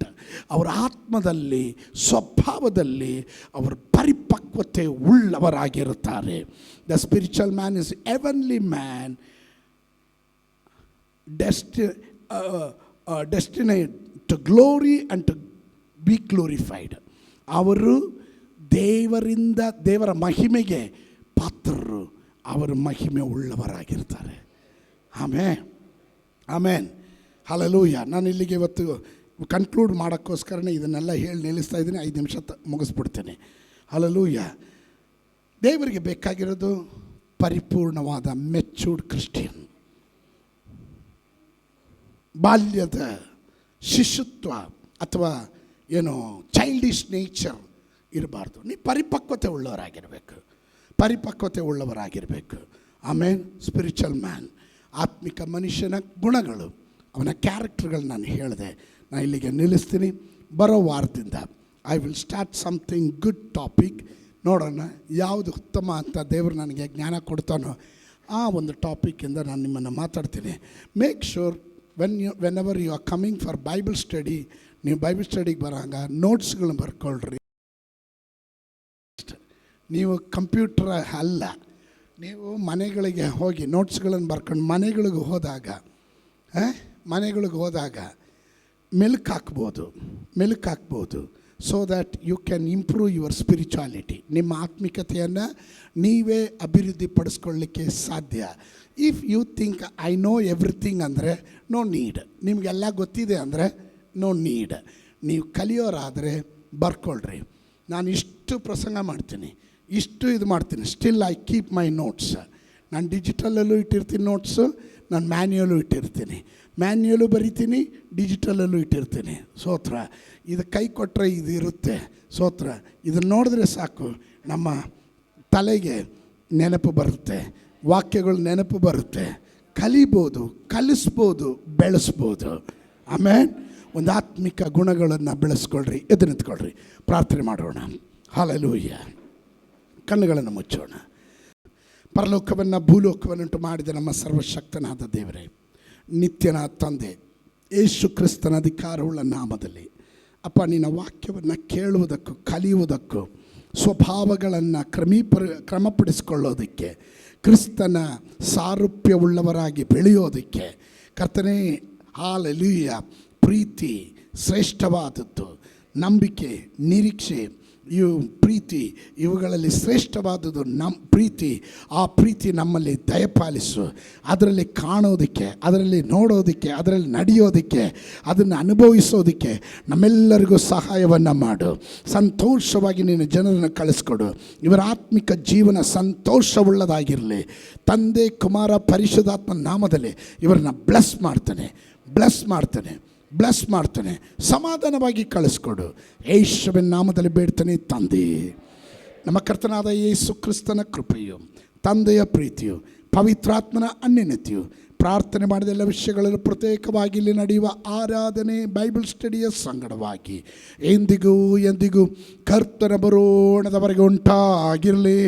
ಅವರ ಆತ್ಮದಲ್ಲಿ, ಸ್ವಭಾವದಲ್ಲಿ ಅವರು ಪರಿಪಕ್ವತೆ ಉಳ್ಳವರಾಗಿರುತ್ತಾರೆ. The spiritual man is heavenly man, destined to glory and to be glorified. ಅವರು ದೇವರ ಮಹಿಮೆಗೆ ಪಾತ್ರರು. ಅವರು ಮಹಿಮೆ ಉಳ್ಳವರಾಗಿರ್ತಾರೆ. ಆಮೇನ್. ಹಲ್ಲೆಲೂಯಾ. ನಾನು ಇಲ್ಲಿಗೆ ಇವತ್ತು ಕನ್ಕ್ಲೂಡ್ ಮಾಡೋಕ್ಕೋಸ್ಕರನೇ ಇದನ್ನೆಲ್ಲ ಹೇಳಿ ನಿಲ್ಲಿಸ್ತಾ ಇದ್ದೀನಿ. 5 ನಿಮಿಷ ಮುಗಿಸ್ಬಿಡ್ತೇನೆ. ಹಲ್ಲೆಲೂಯಾ. ದೇವರಿಗೆ ಬೇಕಾಗಿರೋದು ಪರಿಪೂರ್ಣವಾದ ಮೆಚೂರ್ಡ್ ಕ್ರಿಶ್ಚಿಯನ್. ಬಾಲ್ಯದ ಶಿಶುತ್ವ ಅಥವಾ ಏನೋ ಚೈಲ್ಡಿಶ್ ನೇಚರ್ ಇರಬಾರ್ದು. ನೀವು ಪರಿಪಕ್ವತೆ ಉಳ್ಳವರಾಗಿರಬೇಕು. ಆಮೇನ್. Spiritual man. ಆತ್ಮಿಕ ಮನುಷ್ಯನ ಗುಣಗಳು, ಅವನ ಕ್ಯಾರೆಕ್ಟರ್ಗಳು ನಾನು ಹೇಳಿದೆ. ನಾನು ಇಲ್ಲಿಗೆ ನಿಲ್ಲಿಸ್ತೀನಿ. ಬರೋ ವಾರದಿಂದ I will start something good topic. ನೋಡೋಣ ಯಾವುದು ಉತ್ತಮ ಅಂತ ದೇವರು ನನಗೆ ಜ್ಞಾನ ಕೊಡ್ತಾನೋ ಆ ಒಂದು ಟಾಪಿಕ್ಕಿಂದ ನಾನು ನಿಮ್ಮನ್ನು ಮಾತಾಡ್ತೀನಿ. Make sure whenever you are coming for Bible study, ನೀವು ಬೈಬಲ್ ಸ್ಟಡಿಗೆ ಬರೋಂಗ ನೋಟ್ಸ್ಗಳನ್ನ ಬರ್ಕೊಳ್ರಿ. ನೀವು ಕಂಪ್ಯೂಟರ್ ಅಲ್ಲ, ನೀವು ಮನೆಗಳಿಗೆ ಹೋಗಿ ನೋಟ್ಸ್ಗಳನ್ನು ಬರ್ಕೊಂಡು ಮನೆಗಳಿಗೆ ಹೋದಾಗ ಮೆಲುಕು ಹಾಕ್ಬೋದು so that you can improve your spirituality. ನಿಮ್ಮ ಆತ್ಮಿಕತೆಯನ್ನು ನೀವೇ ಅಭಿವೃದ್ಧಿ ಪಡಿಸ್ಕೊಳ್ಳಿಕ್ಕೆ ಸಾಧ್ಯ. If you think I know everything ಅಂದರೆ ನೋ ನೀಡ್. ನಿಮಗೆಲ್ಲ ಗೊತ್ತಿದೆ ಅಂದರೆ ನೋ ನೀಡ್. ನೀವು ಕಲಿಯೋರಾದರೆ ಬರ್ಕೊಳ್ರಿ. ನಾನು ಇಷ್ಟು ಪ್ರಸಂಗ ಮಾಡ್ತೀನಿ, ಇಷ್ಟು ಇದು ಮಾಡ್ತೀನಿ, still I keep my notes. ನಾನು ಡಿಜಿಟಲಲ್ಲೂ ಇಟ್ಟಿರ್ತೀನಿ ನೋಟ್ಸು, ನಾನು ಮ್ಯಾನ್ಯುಯಲು ಇಟ್ಟಿರ್ತೀನಿ, ಮ್ಯಾನ್ಯುಯಲು ಬರಿತೀನಿ, ಡಿಜಿಟಲಲ್ಲೂ ಇಟ್ಟಿರ್ತೀನಿ. ಸ್ತೋತ್ರ. ಇದು ಕೈ ಕೊಟ್ಟರೆ ಇದು ಇರುತ್ತೆ. ಸ್ತೋತ್ರ. ಇದನ್ನು ನೋಡಿದ್ರೆ ಸಾಕು, ನಮ್ಮ ತಲೆಗೆ ನೆನಪು ಬರುತ್ತೆ, ವಾಕ್ಯಗಳು ನೆನಪು ಬರುತ್ತೆ, ಕಲಿಬೋದು, ಕಲಿಸ್ಬೋದು, ಬೆಳೆಸ್ಬೋದು. ಆಮೇಲೆ ಒಂದು ಆತ್ಮಿಕ ಗುಣಗಳನ್ನು ಬೆಳೆಸ್ಕೊಳ್ರಿ. ಎದ್ದು ನಿಂತ್ಕೊಳ್ರಿ, ಪ್ರಾರ್ಥನೆ ಮಾಡೋಣ. ಹಲ್ಲೆಲೂಯಾ. ಕಣ್ಣುಗಳನ್ನು ಮುಚ್ಚೋಣ. ಪರಲೋಕವನ್ನು ಭೂಲೋಕವನ್ನುಂಟು ಮಾಡಿದ ನಮ್ಮ ಸರ್ವಶಕ್ತನಾದ ದೇವರೇ, ನಿತ್ಯನ ತಂದೆ, ಯೇಸು ಕ್ರಿಸ್ತನ ಅಧಿಕಾರವುಳ್ಳ ನಾಮದಲ್ಲಿ ಅಪ್ಪ, ನಿನ್ನ ವಾಕ್ಯವನ್ನು ಕೇಳುವುದಕ್ಕೂ ಕಲಿಯುವುದಕ್ಕೂ ಸ್ವಭಾವಗಳನ್ನು ಕ್ರಮಪಡಿಸಿಕೊಳ್ಳೋದಕ್ಕೆ, ಕ್ರಿಸ್ತನ ಸಾರೂಪ್ಯವುಳ್ಳವರಾಗಿ ಬೆಳೆಯೋದಕ್ಕೆ ಕರ್ತನೇ, ಹಲ್ಲೆಲೂಯಾ, ಪ್ರೀತಿ ಶ್ರೇಷ್ಠವಾದದ್ದು, ನಂಬಿಕೆ, ನಿರೀಕ್ಷೆ, ಪ್ರೀತಿ ಇವುಗಳಲ್ಲಿ ಶ್ರೇಷ್ಠವಾದುದು ನಮ್ಮ ಪ್ರೀತಿ. ಆ ಪ್ರೀತಿ ನಮ್ಮಲ್ಲಿ ದಯಪಾಲಿಸು. ಅದರಲ್ಲಿ ಕಾಣೋದಕ್ಕೆ, ಅದರಲ್ಲಿ ನೋಡೋದಕ್ಕೆ, ಅದರಲ್ಲಿ ನಡೆಯೋದಕ್ಕೆ, ಅದನ್ನು ಅನುಭವಿಸೋದಕ್ಕೆ ನಮ್ಮೆಲ್ಲರಿಗೂ ಸಹಾಯವನ್ನು ಮಾಡು. ಸಂತೋಷವಾಗಿ ನೀನು ಜನರನ್ನು ಕಳಿಸ್ಕೊಡು. ಇವರ ಆತ್ಮಿಕ ಜೀವನ ಸಂತೋಷವುಳ್ಳದಾಗಿರಲಿ. ತಂದೆ, ಕುಮಾರ, ಪರಿಶುದ್ಧಾತ್ಮ ನಾಮದಲ್ಲಿ ಇವರನ್ನು ಬ್ಲೆಸ್ ಮಾಡ್ತಾನೆ, ಸಮಾಧಾನವಾಗಿ ಕಳಿಸ್ಕೊಡು. ಯೇಸುವಿನ ನಾಮದಲ್ಲಿ ಬೇಡ್ತಾನೆ ತಂದೆ. ನಮ್ಮ ಕರ್ತನಾದ ಯೇಸು ಕ್ರಿಸ್ತನ ಕೃಪೆಯು, ತಂದೆಯ ಪ್ರೀತಿಯು, ಪವಿತ್ರಾತ್ಮನ ಅನ್ಯೋನ್ಯತೆಯು, ಪ್ರಾರ್ಥನೆ ಮಾಡಿದ ಎಲ್ಲ ವಿಷಯಗಳಲ್ಲಿ ಪ್ರತ್ಯೇಕವಾಗಿ ಇಲ್ಲಿ ನಡೆಯುವ ಆರಾಧನೆ, ಬೈಬಲ್ ಸ್ಟಡಿಯ ಸಂಗಡವಾಗಿ ಎಂದಿಗೂ ಕರ್ತನ ಬರೋಣದವರೆಗೆ ಉಂಟಾಗಿರಲಿ.